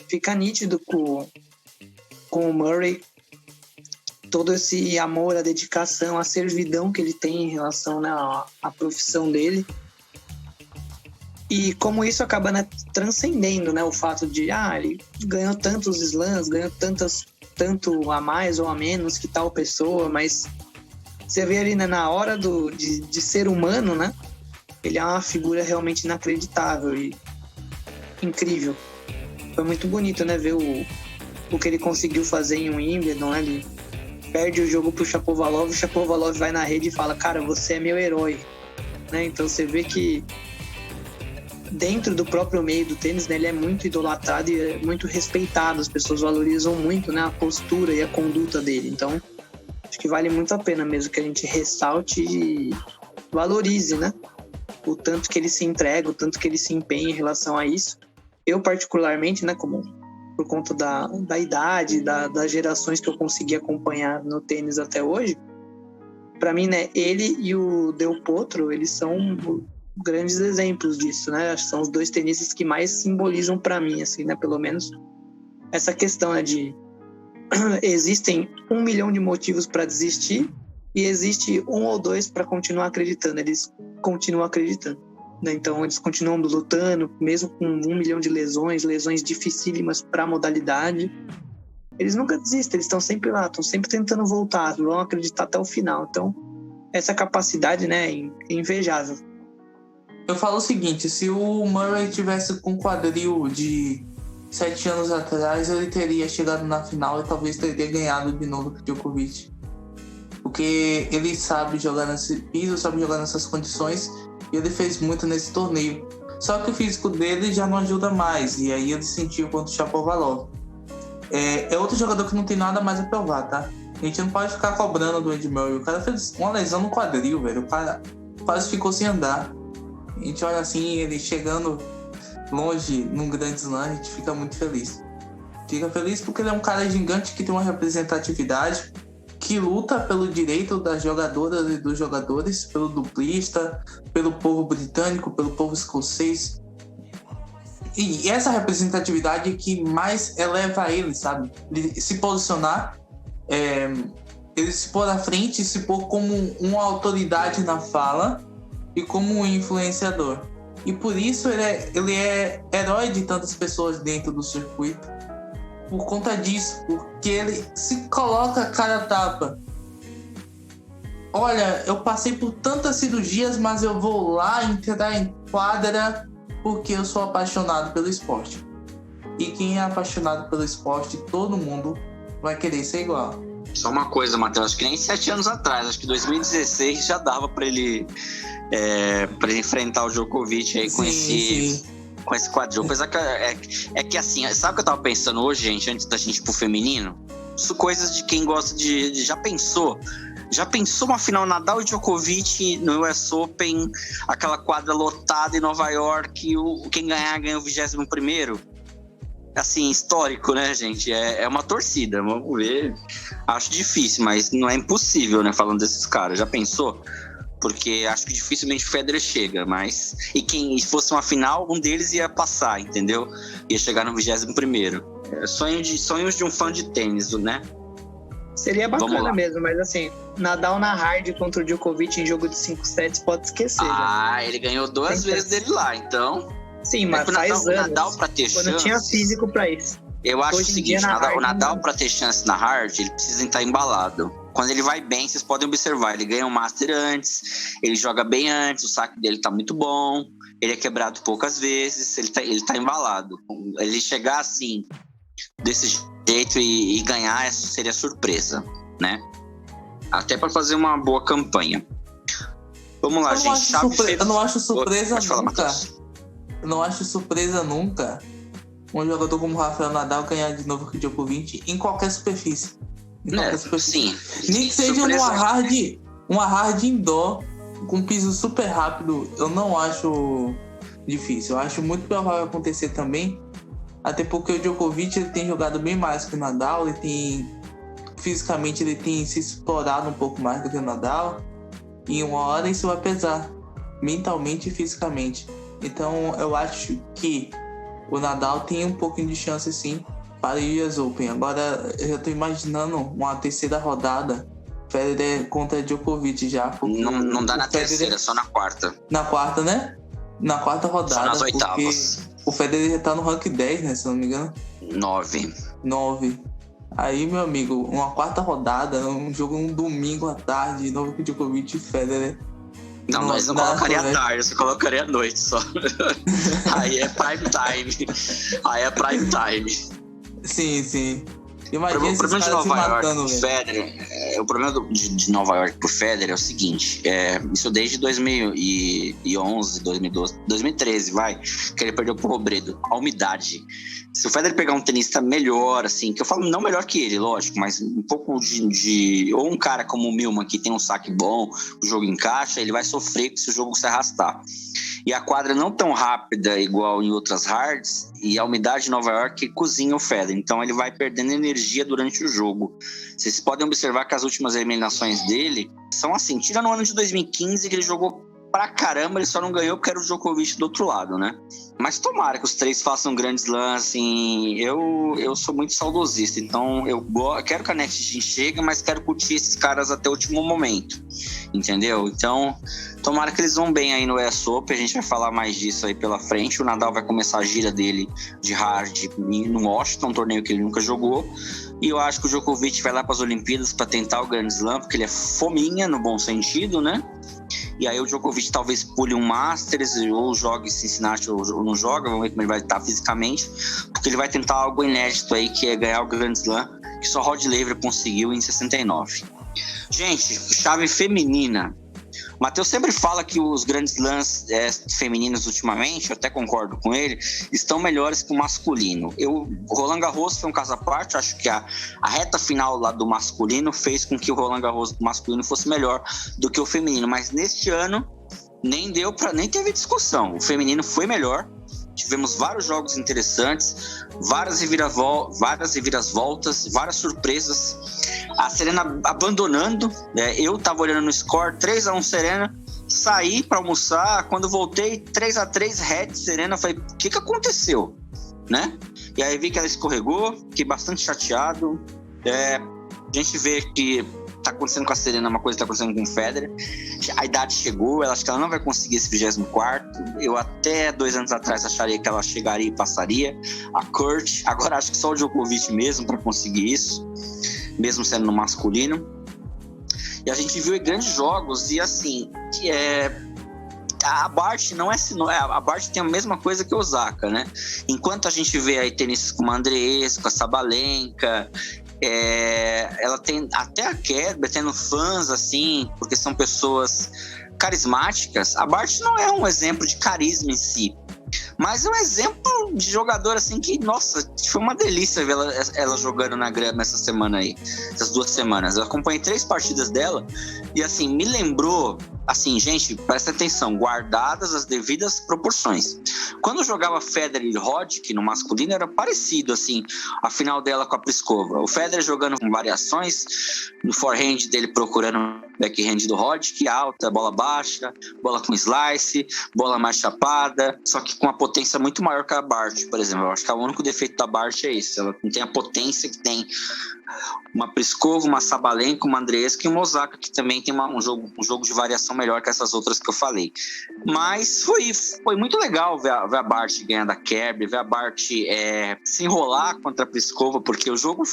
Fica nítido com o Murray todo esse amor, a dedicação, a servidão que ele tem em relação, né, à profissão dele. E como isso acaba, né, transcendendo, né, o fato de ele ganhou tantos slams, ganhou tanto a mais ou a menos que tal pessoa, mas você vê ali, né, na hora de ser humano, né, ele é uma figura realmente inacreditável e incrível. Foi muito bonito, né, ver o que ele conseguiu fazer em Wimbledon, né? Ele perde o jogo pro Shapovalov, o Shapovalov vai na rede e fala, cara, você é meu herói, né? Então você vê que dentro do próprio meio do tênis, né, ele é muito idolatrado e é muito respeitado, as pessoas valorizam muito, né, a postura e a conduta dele. Então acho que vale muito a pena mesmo que a gente ressalte e valorize, né, o tanto que ele se entrega, o tanto que ele se empenha em relação a isso. Eu particularmente, né, por conta da idade, das gerações que eu consegui acompanhar no tênis até hoje, para mim, né, ele e o Del Potro, eles são grandes exemplos disso, né? Acho que são os dois tenistas que mais simbolizam para mim, assim, né, pelo menos essa questão, né, de existem 1 milhão de motivos para desistir e existe 1 ou 2 para continuar acreditando. Eles continuam acreditando, né? Então eles continuam lutando, mesmo com 1 milhão de lesões dificílimas para a modalidade. Eles nunca desistem, eles estão sempre lá, estão sempre tentando voltar, vão acreditar até o final. Então essa capacidade, né, é invejável. Eu falo o seguinte, se o Murray tivesse com quadril de 7 anos atrás, ele teria chegado na final e talvez teria ganhado de novo o Djokovic. Porque ele sabe jogar nesse piso, sabe jogar nessas condições, e ele fez muito nesse torneio. Só que o físico dele já não ajuda mais, e aí ele sentiu contra o Shapovalov. É outro jogador que não tem nada mais a provar, tá? A gente não pode ficar cobrando do Andy Murray. O cara fez uma lesão no quadril, velho. O cara quase ficou sem andar. A gente olha assim, ele chegando longe num grande slam, a gente fica muito feliz. Fica feliz porque ele é um cara gigante que tem uma representatividade, que luta pelo direito das jogadoras e dos jogadores, pelo duplista, pelo povo britânico, pelo povo escocês. E essa representatividade que mais eleva ele, sabe? Ele se posicionar, ele se pôr à frente, se pôr como uma autoridade na fala e como um influenciador. E por isso ele é herói de tantas pessoas dentro do circuito. Por conta disso, porque ele se coloca cara a tapa. Olha, eu passei por tantas cirurgias, mas eu vou lá entrar em quadra porque eu sou apaixonado pelo esporte. E quem é apaixonado pelo esporte, todo mundo vai querer ser igual. Só uma coisa, Matheus, acho que nem 7 anos atrás, acho que 2016 já dava para ele enfrentar o Djokovic aí com esse quadril. Apesar que que assim, sabe o que eu tava pensando hoje, gente, antes da gente ir pro feminino? Isso coisas de quem gosta de já pensou uma final Nadal e Djokovic no US Open, aquela quadra lotada em Nova York, quem ganha o 21º? Assim, histórico, né, gente? É uma torcida, vamos ver. Acho difícil, mas não é impossível, né, falando desses caras. Já pensou? Porque acho que dificilmente o Federer chega, mas... E se fosse uma final, um deles ia passar, entendeu? Ia chegar no 21º. Sonhos de um fã de tênis, né? Seria bacana mesmo, mas assim, Nadal na hard contra o Djokovic em jogo de 5 sets, pode esquecer. Ele ganhou 2 vezes dele lá, então... Sim, mas faz anos, Nadal pra ter chance... Quando tinha físico pra isso. Eu acho o seguinte, o Nadal pra ter chance na hard, ele precisa estar embalado. Quando ele vai bem, vocês podem observar, ele ganha o Master antes, ele joga bem antes, o saque dele tá muito bom, ele é quebrado poucas vezes, ele tá embalado. Ele chegar assim, desse jeito e ganhar seria surpresa, né? Até pra fazer uma boa campanha. Vamos lá, gente. Eu não acho surpresa Pode falar, nunca. Matheus. Eu não acho surpresa nunca um jogador como o Rafael Nadal ganhar de novo com o Djokovic em qualquer superfície. Sim. Nem que seja uma hard indoor com piso super rápido, eu não acho difícil. Eu acho muito provável acontecer também, até porque o Djokovic ele tem jogado bem mais que o Nadal, fisicamente ele tem se explorado um pouco mais do que o Nadal, e uma hora isso vai pesar, mentalmente e fisicamente. Então eu acho que o Nadal tem um pouquinho de chance sim para o US Open. Agora eu já tô imaginando uma terceira rodada, Federer contra Djokovic já. Não dá na Federer... terceira, só na quarta. Na quarta, né? Na quarta rodada. Só nas oitavas. O Federer já tá no rank 10, né? Se não me engano. 9. Aí, meu amigo, uma quarta rodada, um jogo um domingo à tarde, de novo com o Djokovic e Federer. Não, mas não colocaria à tarde, você colocaria à noite só. Aí é prime time. Sim. Imagina o problema de Nova matando, York pro Federer, o problema de Nova York pro Federer é o seguinte, isso desde 2011, 2012, 2013, que ele perdeu pro Robredo, a umidade. Se o Federer pegar um tenista melhor, assim, que eu falo não melhor que ele, lógico, mas um pouco ou um cara como o Millman, que tem um saque bom, o jogo encaixa, ele vai sofrer se o jogo se arrastar. E a quadra não tão rápida igual em outras hards, e a umidade de Nova York cozinha o Federer, então ele vai perdendo energia durante o jogo. Vocês podem observar que as últimas eliminações dele são assim, tira no ano de 2015 que ele jogou pra caramba, ele só não ganhou porque era o Djokovic do outro lado, né? Mas tomara que os três façam grandes lances, assim, eu sou muito saudosista, então eu quero que a Next chegue, mas quero curtir esses caras até o último momento, entendeu? Então, tomara que eles vão bem aí no US Open, a gente vai falar mais disso aí pela frente, o Nadal vai começar a gira dele de hard no Washington, um torneio que ele nunca jogou, e eu acho que o Djokovic vai lá para as Olimpíadas para tentar o Grand Slam, porque ele é fominha, no bom sentido, né? E aí o Djokovic talvez pule um Masters ou jogue Cincinnati ou não joga, vamos ver como ele vai estar fisicamente, porque ele vai tentar algo inédito aí, que é ganhar o Grand Slam, que só Rod Laver conseguiu em 69. Gente, chave feminina. O Matheus sempre fala que os grandes slams femininos ultimamente, eu até concordo com ele, estão melhores que o masculino. O Roland Garros foi um caso à parte, acho que a reta final lá do masculino fez com que o Roland Garros do masculino fosse melhor do que o feminino, mas neste ano nem teve discussão, o feminino foi melhor. Tivemos vários jogos interessantes, várias reviravoltas, várias surpresas. A Serena abandonando, eu tava olhando no score, 3-1 Serena, saí para almoçar, quando voltei, 3-3 Red Serena, falei, o que aconteceu? Né? E aí vi que ela escorregou, fiquei bastante chateado. A gente vê que tá acontecendo com a Serena uma coisa que tá acontecendo com o Federer. A idade chegou, acho que ela não vai conseguir esse 24º. Eu até 2 anos atrás acharia que ela chegaria e passaria a Kurt. Agora acho que só o Djokovic mesmo para conseguir isso, mesmo sendo no masculino. E a gente viu grandes jogos e assim, a Barty não a Barty tem a mesma coisa que o Osaka, né? Enquanto a gente vê aí tenistas como a Andreescu, a Sabalenka, ela tem até a Kerber tendo fãs assim, porque são pessoas carismáticas. A Barty não é um exemplo de carisma em si, mas é um exemplo de jogador assim que, nossa, foi uma delícia ver ela jogando na grama essa semana aí, essas 2 semanas. Eu acompanhei 3 partidas dela e assim, me lembrou, assim, gente, presta atenção, guardadas as devidas proporções. Quando eu jogava Federer e Roddick no masculino, era parecido, assim, a final dela com a Pliskova. O Federer jogando com variações, no forehand dele procurando backhand do Roddick, alta, bola baixa, bola com slice, bola mais chapada, só que com uma potência muito maior que a Barty, por exemplo. Eu acho que o único defeito da Barty é isso, ela não tem a potência que tem uma Pliskova, uma Sabalenka, uma Andreescu e uma Osaka, que também tem um jogo de variação melhor que essas outras que eu falei. Mas foi muito legal ver a Barty ganhar da Kerber, ver a Barty se enrolar contra a Pliskova, porque o jogo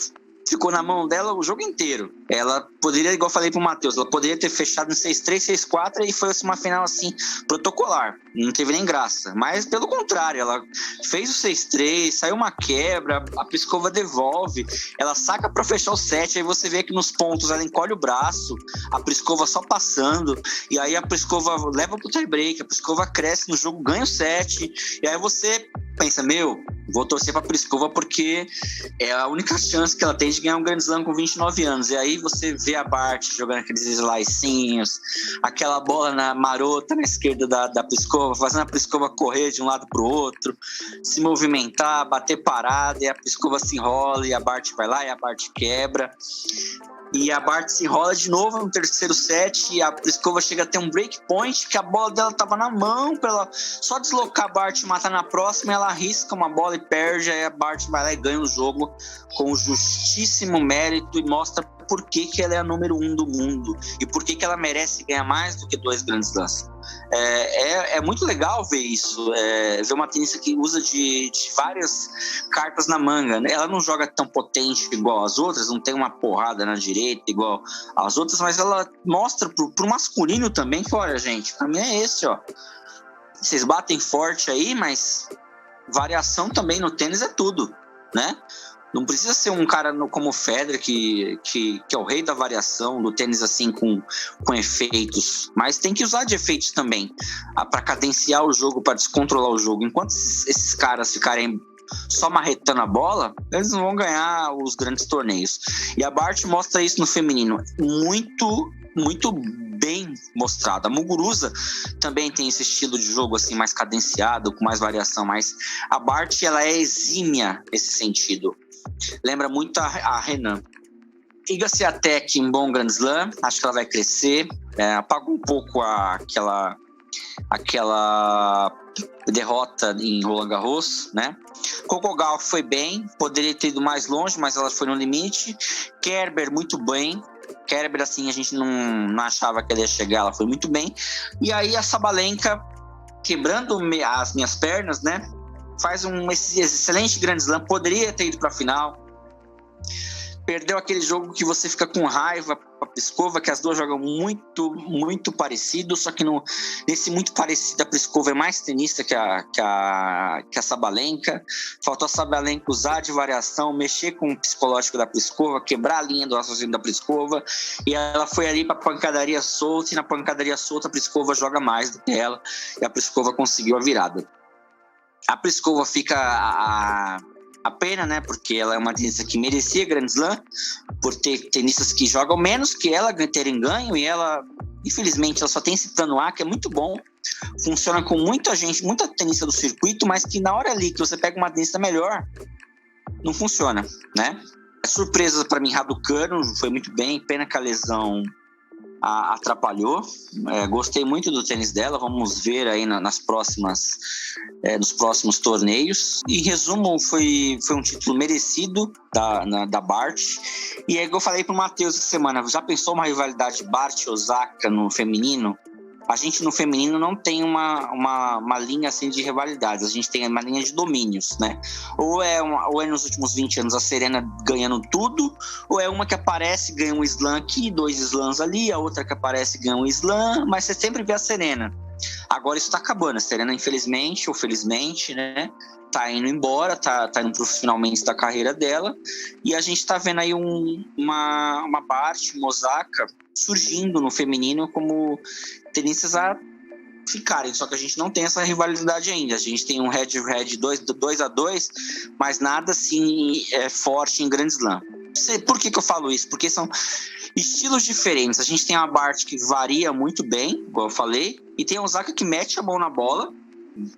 ficou na mão dela o jogo inteiro. Ela poderia, igual eu falei pro Matheus, ela poderia ter fechado em 6-3, 6-4 e foi uma final assim, protocolar. Não teve nem graça. Mas pelo contrário, ela fez o 6-3, saiu uma quebra, a Pliskova devolve, ela saca pra fechar o 7, aí você vê que nos pontos ela encolhe o braço, a Pliskova só passando, e aí a Pliskova leva pro tie break, a Pliskova cresce no jogo, ganha o 7, e aí você pensa, Vou torcer pra Pliskova porque é a única chance que ela tem de ganhar um Grand Slam com 29 anos. E aí você vê a Bart jogando aqueles slicinhos, aquela bola marota na esquerda da Pliskova, fazendo a Pliskova correr de um lado pro outro, se movimentar, bater parada, e a Pliskova se enrola, e a Bart vai lá, e a Bart quebra. E a Bart se enrola de novo no terceiro set e a Pliskova chega a ter um break point que a bola dela tava na mão pra ela só deslocar a Bart e matar na próxima, ela arrisca uma bola e perde, aí a Bart vai lá e ganha o jogo com justíssimo mérito e mostra por que ela é a número 1 do mundo e por que ela merece ganhar mais do que 2 Grand Slams. É muito legal ver isso, ver uma tenista que usa de várias cartas na manga, né? Ela não joga tão potente igual as outras, não tem uma porrada na direita igual as outras, mas ela mostra pro masculino também que, olha, gente, pra mim é esse, ó. Vocês batem forte aí, mas variação também no tênis é tudo, né? Não precisa ser um cara como o Federer, que é o rei da variação, do tênis assim com efeitos. Mas tem que usar de efeitos também, para cadenciar o jogo, para descontrolar o jogo. Enquanto esses caras ficarem só marretando a bola, eles não vão ganhar os grandes torneios. E a Bart mostra isso no feminino. Muito bem mostrado. A Muguruza também tem esse estilo de jogo assim mais cadenciado, com mais variação, mas a Bart, ela é exímia nesse sentido. Lembra muito a Renan. Iga Swiatek em bom Grand Slam, acho que ela vai crescer. Apaga um pouco aquela derrota em Roland Garros, né? Coco Gauff foi bem, poderia ter ido mais longe, mas ela foi no limite. Kerber muito bem. Kerber, assim, a gente não achava que ela ia chegar, ela foi muito bem. E aí a Sabalenka, quebrando as minhas pernas, né? Faz esse excelente Grand Slam, poderia ter ido para a final. Perdeu aquele jogo que você fica com raiva para a Pliskova, que as duas jogam muito parecido, só que nesse muito parecido a Pliskova é mais tenista que a Sabalenka. Faltou a Sabalenka usar de variação, mexer com o psicológico da Pliskova, quebrar a linha do raciocínio da Pliskova, e ela foi ali para pancadaria solta, e na pancadaria solta a Pliskova joga mais do que ela, e a Pliskova conseguiu a virada. A Pliskova fica a pena, né? Porque ela é uma tenista que merecia Grand Slam, por ter tenistas que jogam menos que ela terem ganho, e ela, infelizmente, ela só tem esse plano A, que é muito bom, funciona com muita gente, muita tenista do circuito, mas que na hora ali que você pega uma tenista melhor, não funciona, né? Surpresa para mim, Raducanu foi muito bem, pena que a lesão atrapalhou. Gostei muito do tênis dela, vamos ver aí nos próximos torneios. Em resumo, foi um título merecido da Bart. E é que eu falei pro Matheus essa semana, já pensou uma rivalidade Bart-Osaka no feminino? A gente no feminino não tem uma linha assim de rivalidades, a gente tem uma linha de domínios, né? Ou é nos últimos 20 anos a Serena ganhando tudo, ou é uma que aparece e ganha um slam aqui, 2 slams ali, a outra que aparece e ganha um slam, mas você sempre vê a Serena. Agora isso tá acabando, a Serena infelizmente ou felizmente, né? Tá indo embora, tá indo pro finalmente da carreira dela, e a gente tá vendo aí uma Bart, uma Osaka surgindo no feminino como tenistas a ficarem, só que a gente não tem essa rivalidade ainda. A gente tem um head-to-head 2-2, mas nada assim forte em Grand Slam. Por que eu falo isso? Porque são estilos diferentes. A gente tem uma Bart que varia muito bem, igual eu falei, e tem a Osaka que mete a mão na bola,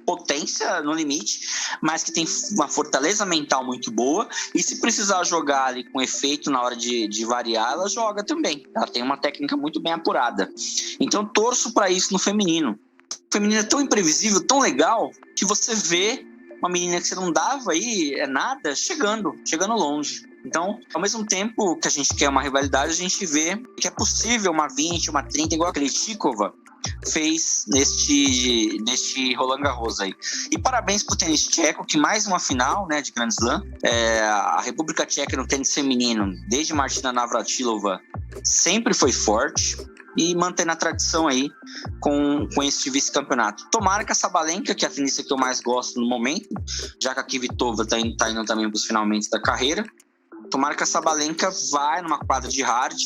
potência no limite, mas que tem uma fortaleza mental muito boa, e se precisar jogar ali com efeito na hora de variar, ela joga também. Ela tem uma técnica muito bem apurada. Então torço para isso no feminino. O feminino é tão imprevisível, tão legal, que você vê uma menina que você não dava aí nada, chegando longe. Então, ao mesmo tempo que a gente quer uma rivalidade, a gente vê que é possível uma 20, uma 30, igual a Krejcikova fez neste Roland Garros aí. E parabéns pro tênis tcheco, que mais uma final, né, de Grand Slam. A República Tcheca no tênis feminino, desde Martina Navratilova, sempre foi forte e mantendo a tradição aí com este vice-campeonato. Tomara que a Sabalenka, que é a tenista que eu mais gosto no momento, já que a Kvitova tá indo também para os finalmente da carreira, tomara que a Sabalenka vá numa quadra de hard,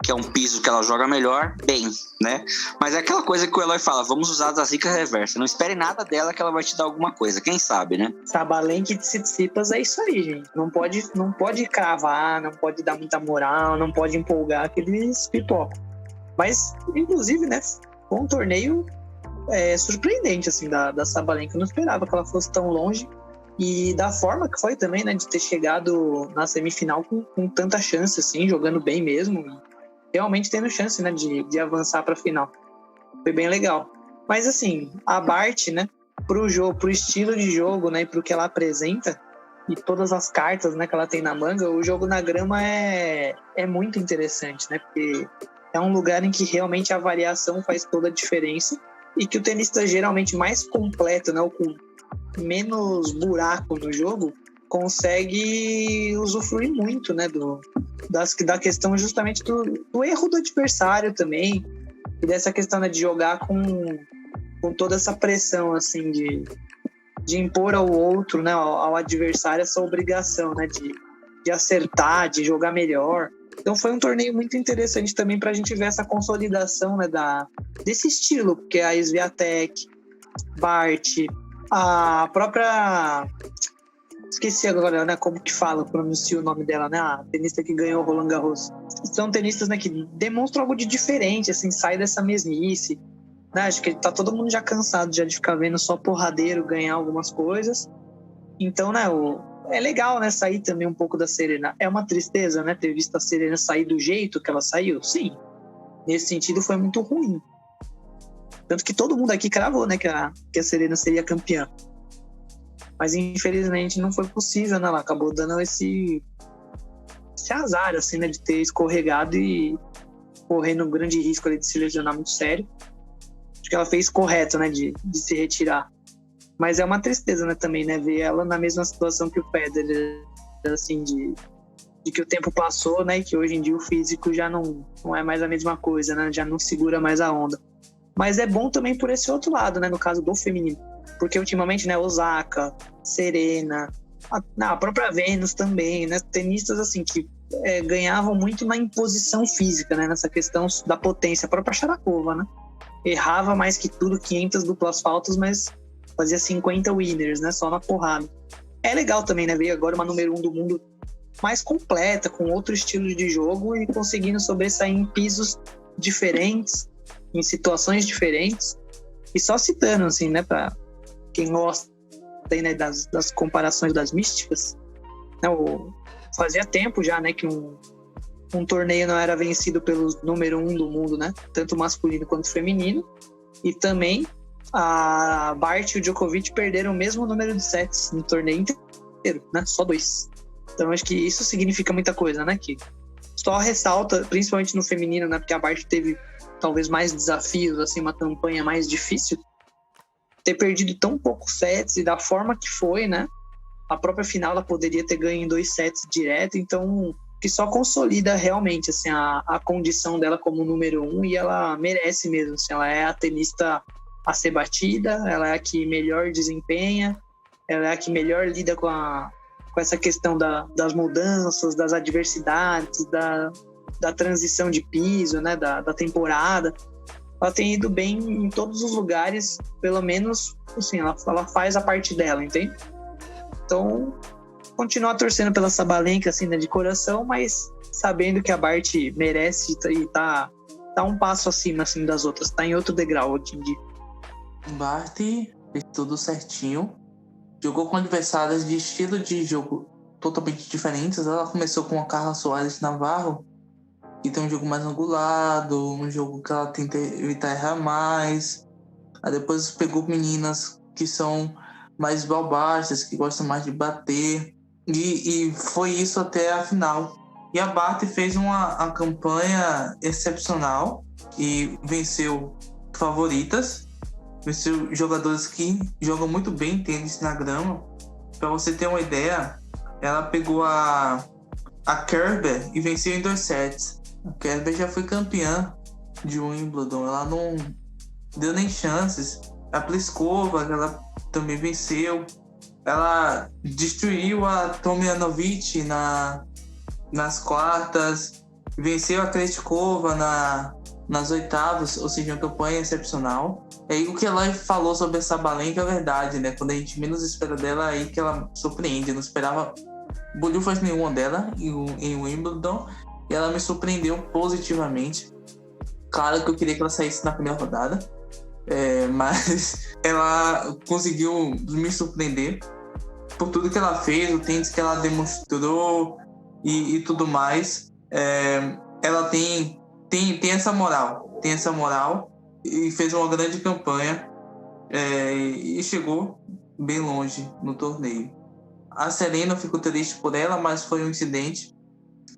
que é um piso que ela joga melhor, bem, né? Mas é aquela coisa que o Eloy fala, vamos usar a zica reversa. Não espere nada dela que ela vai te dar alguma coisa, quem sabe, né? Sabalenka e Tsitsipas é isso aí, gente. Não pode cravar, não pode dar muita moral, não pode empolgar aqueles pipocos. Mas, inclusive, né, foi um torneio surpreendente, assim, da Sabalenka. Eu não esperava que ela fosse tão longe. E da forma que foi também, né, de ter chegado na semifinal com tanta chance, assim, jogando bem mesmo. Realmente tendo chance, né, de avançar para a final. Foi bem legal. Mas, assim, a Bart, né, pro estilo de jogo, né, e pro que ela apresenta, e todas as cartas, né, que ela tem na manga, o jogo na grama é muito interessante, né, porque é um lugar em que realmente a variação faz toda a diferença e que o tenista geralmente mais completo, né, ou com menos buraco no jogo, consegue usufruir muito, né, da questão justamente do erro do adversário também, e dessa questão, né, de jogar com toda essa pressão, assim, de impor ao outro, né, ao adversário, essa obrigação, né, de acertar, de jogar melhor. Então foi um torneio muito interessante também para a gente ver essa consolidação, né, desse estilo, porque a Swiatek, Bart, a própria... Esqueci agora, né, como que pronuncia o nome dela, né, a tenista que ganhou o Roland Garros. São tenistas, né, que demonstram algo de diferente, assim, sai dessa mesmice, né, acho que tá todo mundo já cansado de ficar vendo só porradeiro ganhar algumas coisas. Então, né, é legal, né, sair também um pouco da Serena. É uma tristeza, né, ter visto a Serena sair do jeito que ela saiu? Sim. Nesse sentido, foi muito ruim. Tanto que todo mundo aqui cravou, né, que a Serena seria campeã. Mas, infelizmente, não foi possível, né? Ela acabou dando esse azar, assim, né, de ter escorregado e correndo um grande risco ali de se lesionar muito sério. Acho que ela fez correto, né, de se retirar. Mas é uma tristeza, né, também, né, ver ela na mesma situação que o Federer, assim, de que o tempo passou, né, e que hoje em dia o físico já não é mais a mesma coisa, né, já não segura mais a onda. Mas é bom também por esse outro lado, né, no caso do feminino. Porque ultimamente, né, Osaka, Serena, a própria Venus também, né, tenistas assim que ganhavam muito na imposição física, né, nessa questão da potência. A própria Sharapova, né, errava mais que tudo, 500 duplas faltas, mas fazia 50 winners, né, só na porrada. É legal também, né, ver agora uma número 1 do mundo mais completa, com outro estilo de jogo e conseguindo sobressair em pisos diferentes, em situações diferentes. E só citando, assim, né, para quem gosta aí, né, das comparações das místicas, né, fazia tempo já, né, que um torneio não era vencido pelos número 1 do mundo, né, tanto masculino quanto feminino, e também a Bart e o Djokovic perderam o mesmo número de sets no torneio inteiro, né, só 2. Então acho que isso significa muita coisa, né, que só ressalta, principalmente no feminino, né, porque a Bart teve talvez mais desafios, assim, uma campanha mais difícil, ter perdido tão poucos sets e da forma que foi, né? A própria final ela poderia ter ganho em 2 sets direto, então que só consolida realmente, assim, a condição dela como número 1 e ela merece mesmo, assim, ela é a tenista a ser batida, ela é a que melhor desempenha, ela é a que melhor lida com essa questão das mudanças, das adversidades, da transição de piso, né, da temporada. Ela tem ido bem em todos os lugares, pelo menos, assim, ela faz a parte dela, entende? Então, continuar torcendo pela Sabalenka, assim, né, de coração, mas sabendo que a Bart merece e tá um passo acima, assim, das outras, tá em outro degrau hoje em dia. Bart fez tudo certinho, jogou com adversários de estilo de jogo totalmente diferentes. Ela começou com a Carla Soares Navarro, que tem um jogo mais angulado, um jogo que ela tenta evitar errar mais. Aí depois pegou meninas que são mais balbaixas, que gostam mais de bater. E foi isso até a final. E a Bart fez uma campanha excepcional e venceu favoritas. Venceu jogadores que jogam muito bem tênis na grama. Para você ter uma ideia, ela pegou a Kerber e venceu em 2 sets. A Kerber já foi campeã de Wimbledon, ela não deu nem chances. A Pliskova, ela também venceu. Ela destruiu a Tomljanovic nas quartas. venceu a Krejcikova nas oitavas, ou seja, uma campanha excepcional. E aí o que ela falou sobre a Sabalenka é verdade, né? Quando a gente menos espera dela, é aí que ela surpreende. Eu não esperava bolhufas nenhuma dela em Wimbledon, e ela me surpreendeu positivamente. Claro que eu queria que ela saísse na primeira rodada, mas ela conseguiu me surpreender por tudo que ela fez, o tênis que ela demonstrou e tudo mais. Ela tem essa moral, e fez uma grande campanha e chegou bem longe no torneio. A Serena, eu fico triste por ela, mas foi um incidente.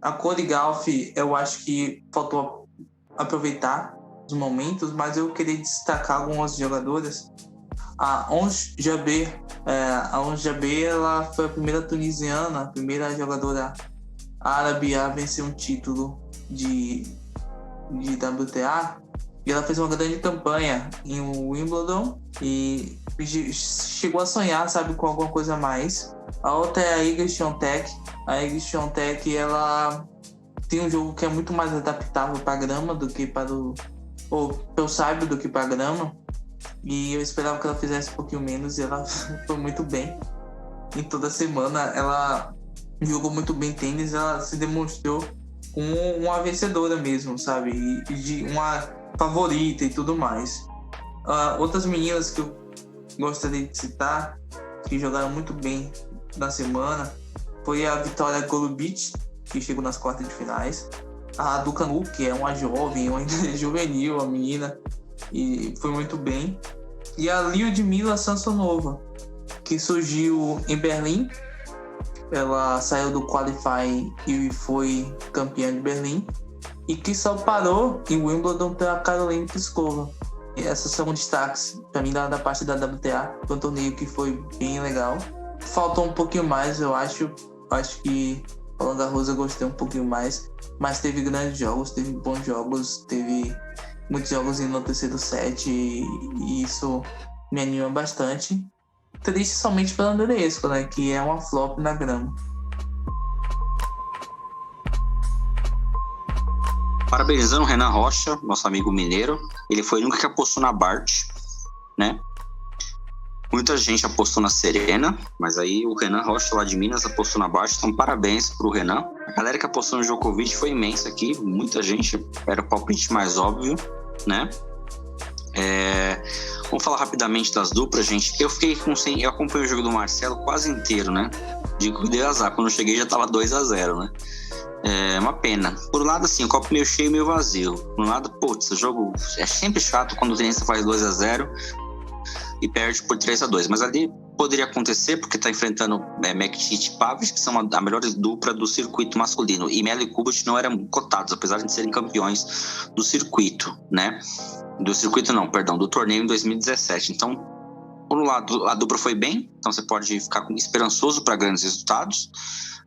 A Cori Gauff, eu acho que faltou aproveitar os momentos, mas eu queria destacar algumas jogadoras. A Ons Jabeur, ela foi a primeira tunisiana, a primeira jogadora árabe a vencer um título de WTA, e ela fez uma grande campanha em Wimbledon e chegou a sonhar, sabe, com alguma coisa a mais. A outra é a Iga Swiatek. A Iga Swiatek, ela tem um jogo que é muito mais adaptável para a grama do que para eu saiba, do que para a grama, e eu esperava que ela fizesse um pouquinho menos, e ela foi muito bem. Em toda semana ela jogou muito bem tênis, ela se demonstrou como uma vencedora mesmo, sabe, e de uma favorita e tudo mais. Outras meninas que eu gostaria de citar, que jogaram muito bem na semana, foi a Victoria Golubic, que chegou nas quartas de finais. A Ducanu, que é uma jovem, ainda juvenil, a menina, e foi muito bem. E a Lyudmila Samsonova, que surgiu em Berlim. Ela saiu do Qualify e foi campeã de Berlim, e que só parou em Wimbledon para a Caroline Pliskova. Essas são destaques para mim da parte da WTA. Foi um torneio que foi bem legal. Faltou um pouquinho mais, eu acho que Roland Garros eu gostei um pouquinho mais, mas teve grandes jogos, teve bons jogos, teve muitos jogos no terceiro set, e isso me anima bastante. Triste somente pela Andreescu, né, que é uma flop na grama. Parabenizando o Renan Rocha, nosso amigo mineiro. Ele foi o único que apostou na Bart, né? Muita gente apostou na Serena, mas aí o Renan Rocha, lá de Minas, apostou na Bart. Então, parabéns pro Renan. A galera que apostou no Djokovic foi imensa aqui. Muita gente, era o palpite mais óbvio, né? Vamos falar rapidamente das duplas, gente. Eu acompanhei o jogo do Marcelo quase inteiro, né? Digo que deu azar. Quando eu cheguei já tava 2-0, né? É uma pena. Por um lado, assim, o copo meio cheio e meio vazio. Por um lado, esse jogo é sempre chato quando o tenista faz 2-0 e perde por 3-2. Mas ali poderia acontecer porque tá enfrentando Mektic e Pavic, que são a melhor dupla do circuito masculino. E Melo e Kubot não eram cotados, apesar de serem campeões do circuito, né? Do torneio em 2017. Então, por um lado, a dupla foi bem, então você pode ficar esperançoso para grandes resultados,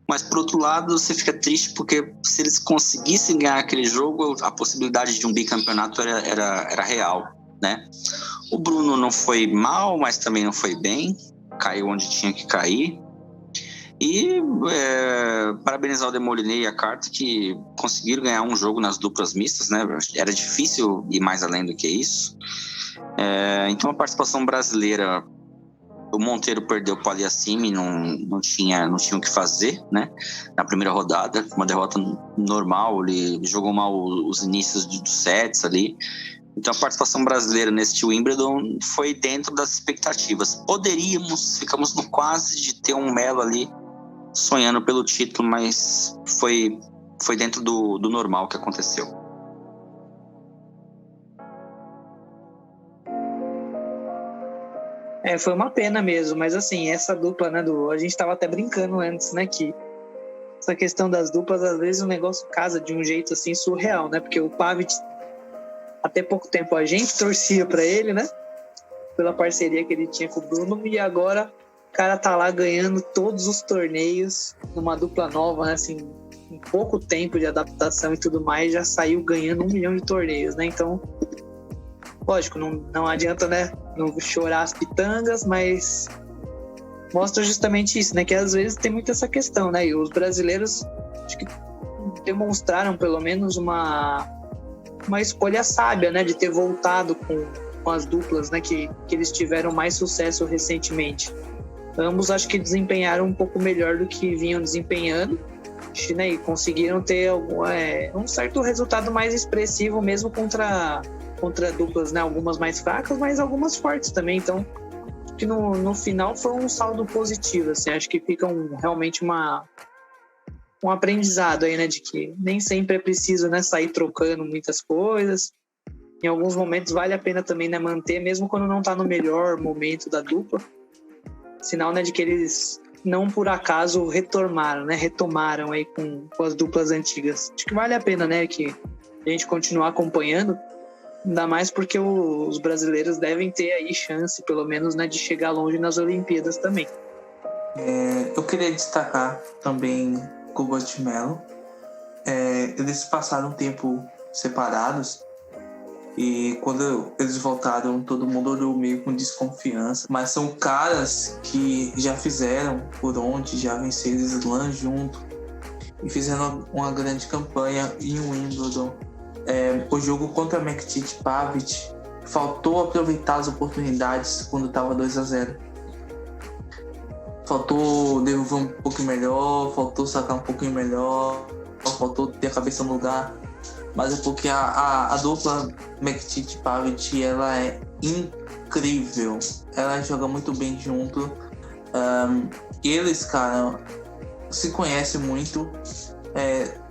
mas por outro lado, você fica triste porque se eles conseguissem ganhar aquele jogo, a possibilidade de um bicampeonato era real, né? O Bruno não foi mal, mas também não foi bem, caiu onde tinha que cair. E parabenizar o Demoliné e a Carta, que conseguiram ganhar um jogo nas duplas mistas, né? Era difícil ir mais além do que isso. Então a participação brasileira, o Monteiro perdeu para o Aliassime, não tinha o que fazer, né? Na primeira rodada, uma derrota normal, ele jogou mal os inícios dos sets ali. Então a participação brasileira nesse Wimbledon foi dentro das expectativas. Ficamos no quase de ter um Melo ali sonhando pelo título, mas foi dentro do normal que aconteceu. Foi uma pena mesmo, mas assim, essa dupla, né, a gente tava até brincando antes, né, que essa questão das duplas, às vezes o negócio casa de um jeito assim surreal, né, porque o Pavic, até pouco tempo a gente torcia pra ele, né, pela parceria que ele tinha com o Bruno, e agora o cara tá lá ganhando todos os torneios numa dupla nova, né, assim, em pouco tempo de adaptação e tudo mais, já saiu ganhando 1 milhão de torneios, né, então lógico, não adianta, né, não chorar as pitangas, mas mostra justamente isso, né, que às vezes tem muito essa questão, né, e os brasileiros, acho que demonstraram pelo menos uma escolha sábia, né, de ter voltado com as duplas, né, que eles tiveram mais sucesso recentemente. Ambos acho que desempenharam um pouco melhor do que vinham desempenhando, né, e conseguiram ter um certo resultado mais expressivo mesmo contra duplas, né, algumas mais fracas, mas algumas fortes também. Então, acho que no final foi um saldo positivo, assim, acho que fica realmente um aprendizado aí, né, de que nem sempre é preciso, né, sair trocando muitas coisas. Em alguns momentos vale a pena também, né, manter, mesmo quando não está no melhor momento da dupla. Sinal, né, de que eles não por acaso retomaram aí com as duplas antigas. Acho que vale a pena, né, que a gente continuar acompanhando, ainda mais porque os brasileiros devem ter aí chance, pelo menos, né, de chegar longe nas Olimpíadas também. Eu queria destacar também Kubot e Melo. Eles passaram um tempo separados e quando eles voltaram todo mundo olhou meio com desconfiança, mas são caras que já fizeram por onde, já venceram slam junto e fizeram uma grande campanha em Wimbledon. O jogo contra Mektic e Pavic faltou aproveitar as oportunidades quando estava 2-0. Faltou devolver um pouquinho melhor, faltou sacar um pouquinho melhor, faltou ter a cabeça no lugar. Mas é porque a dupla Mektic e Pavic, ela é incrível. Ela joga muito bem junto. Eles, cara, se conhecem muito,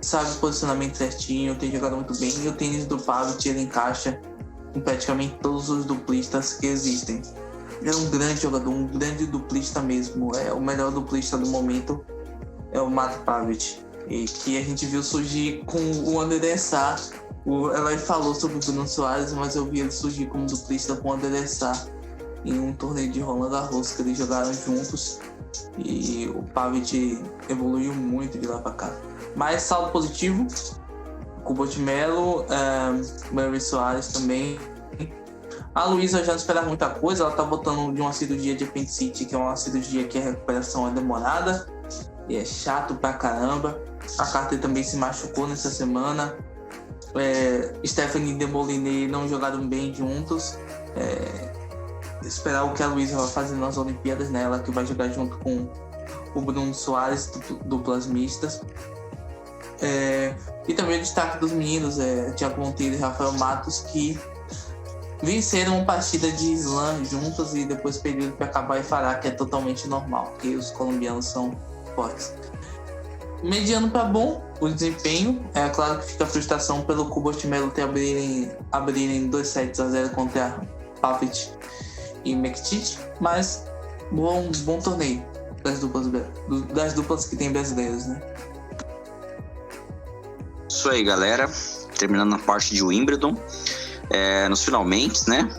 sabe o posicionamento certinho, tem jogado muito bem. E o tênis do Pavic, ele encaixa em praticamente todos os duplistas que existem. Ele é um grande jogador, um grande duplista mesmo. O melhor duplista do momento é o Matt Pavic, e que a gente viu surgir com o André Sá. O Eloy falou sobre o Bruno Soares, mas eu vi ele surgir como duplista com o André Sá em um torneio de Roland Garros que eles jogaram juntos, e o Pavic evoluiu muito de lá para cá. Mas saldo positivo, Kubot Melo, Mary Soares também. A Luísa já não esperava muita coisa, ela tá voltando de uma cirurgia de apendicite, que é uma cirurgia que a recuperação é demorada e é chato pra caramba. A Carter também se machucou nessa semana. Stephanie de Molineux não jogaram bem juntos. Esperar o que a Luísa vai fazer nas Olimpíadas, né? Ela que vai jogar junto com o Bruno Soares, duplas mistas. E também o destaque dos meninos, Thiago Monteiro e Rafael Matos, que venceram uma partida de slam juntos e depois perderam para acabar e Farah, que é totalmente normal, porque os colombianos são fortes. Mediano para bom o desempenho. É claro que fica a frustração pelo Kubot e Melo abrirem 2-0 contra Pavic e Mektic, mas bom torneio das duplas que tem brasileiros, né? Isso aí, galera. Terminando a parte de Wimbledon. Nos finalmente, né?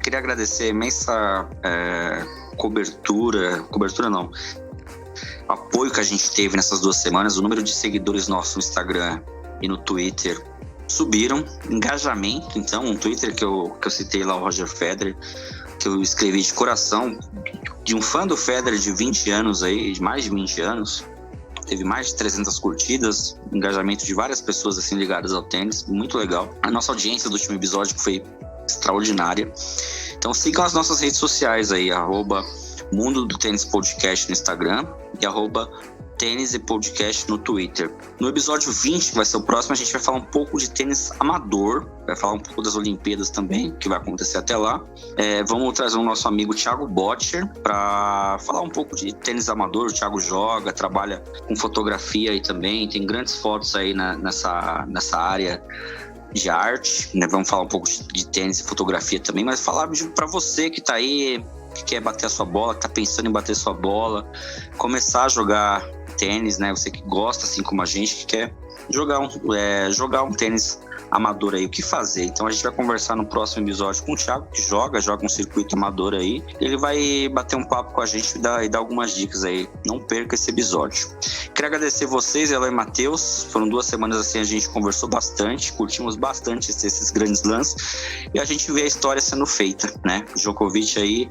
Queria agradecer a imensa cobertura não, apoio que a gente teve nessas 2 semanas. O número de seguidores nosso no Instagram e no Twitter subiram, engajamento. Então, um Twitter que eu citei lá, o Roger Federer, que eu escrevi de coração, de um fã do Federer de 20 anos aí, de mais de 20 anos. Teve mais de 300 curtidas, engajamento de várias pessoas assim ligadas ao tênis, muito legal. A nossa audiência do último episódio foi extraordinária. Então sigam as nossas redes sociais aí, @Mundo do Tênis Podcast no Instagram e @Tênis e Podcast no Twitter. No episódio 20, que vai ser o próximo, a gente vai falar um pouco de tênis amador, vai falar um pouco das Olimpíadas também, que vai acontecer até lá. Vamos trazer o nosso amigo Thiago Botcher para falar um pouco de tênis amador. O Thiago joga, trabalha com fotografia aí também, tem grandes fotos aí nessa área de arte, né? Vamos falar um pouco de tênis e fotografia também, mas falar para você que tá aí, que quer bater a sua bola, que tá pensando em bater a sua bola, começar a jogar tênis, né? Você que gosta, assim como a gente, que quer jogar um tênis amador aí, o que fazer? Então a gente vai conversar no próximo episódio com o Thiago, que joga um circuito amador aí. Ele vai bater um papo com a gente e dar algumas dicas aí. Não perca esse episódio. Quero agradecer vocês, Eloy e Matheus. Foram 2 semanas assim, a gente conversou bastante, curtimos bastante esses grandes lances e a gente vê a história sendo feita, né? O Djokovic aí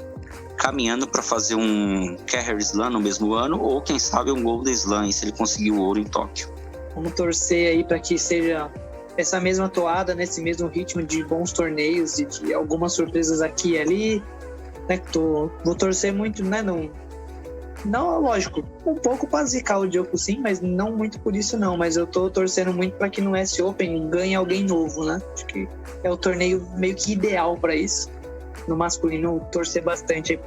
caminhando para fazer um Carrier Slam no mesmo ano, ou quem sabe um Golden Slam, se ele conseguir o ouro em Tóquio. Vamos torcer aí para que seja essa mesma toada, nesse mesmo ritmo de bons torneios e de algumas surpresas aqui e ali, né? Vou torcer muito, né? Não, lógico, um pouco para zicar o Djoko sim, mas não muito por isso não. Mas eu tô torcendo muito para que no US Open ganhe alguém novo, né? Acho que é o torneio meio que ideal para isso. No masculino, torcer bastante aí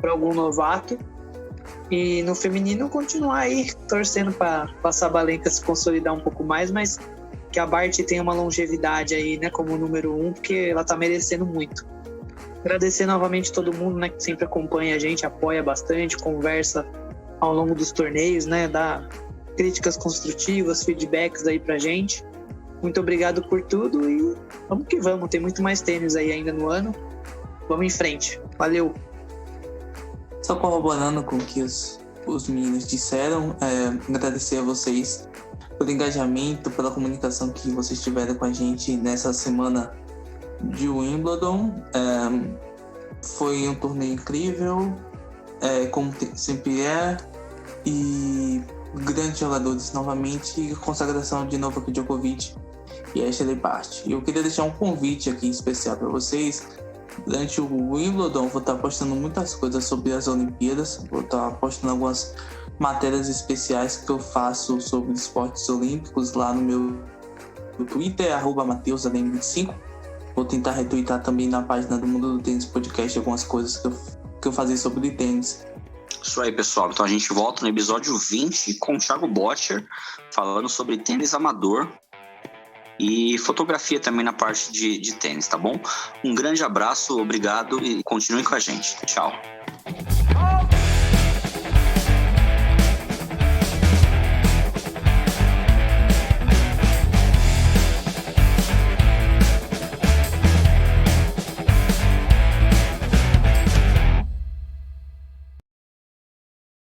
para algum novato. E no feminino, continuar aí torcendo para a Sabalenka se consolidar um pouco mais, mas que a Barty tenha uma longevidade aí, né, como número 1, porque ela tá merecendo muito. Agradecer novamente todo mundo, né, que sempre acompanha a gente, apoia bastante, conversa ao longo dos torneios, né, dá críticas construtivas, feedbacks aí pra gente. Muito obrigado por tudo e vamos que vamos, tem muito mais tênis aí ainda no ano. Vamos em frente. Valeu! Só corroborando com o que os meninos disseram, agradecer a vocês pelo engajamento, pela comunicação que vocês tiveram com a gente nessa semana de Wimbledon. Foi um torneio incrível, como sempre é, e grandes jogadores novamente, consagração de Novak Djokovic e Ashley Barty. E eu queria deixar um convite aqui especial para vocês. Durante o Wimbledon vou estar postando muitas coisas sobre as Olimpíadas, vou estar postando algumas matérias especiais que eu faço sobre esportes olímpicos lá no meu Twitter, @MatheusAlem25. Vou tentar retweetar também na página do Mundo do Tênis Podcast algumas coisas que eu fazia sobre tênis. Isso aí, pessoal. Então a gente volta no episódio 20 com o Thiago Botcher, falando sobre tênis amador e fotografia também na parte de tênis, tá bom? Um grande abraço, obrigado e continue com a gente. Tchau.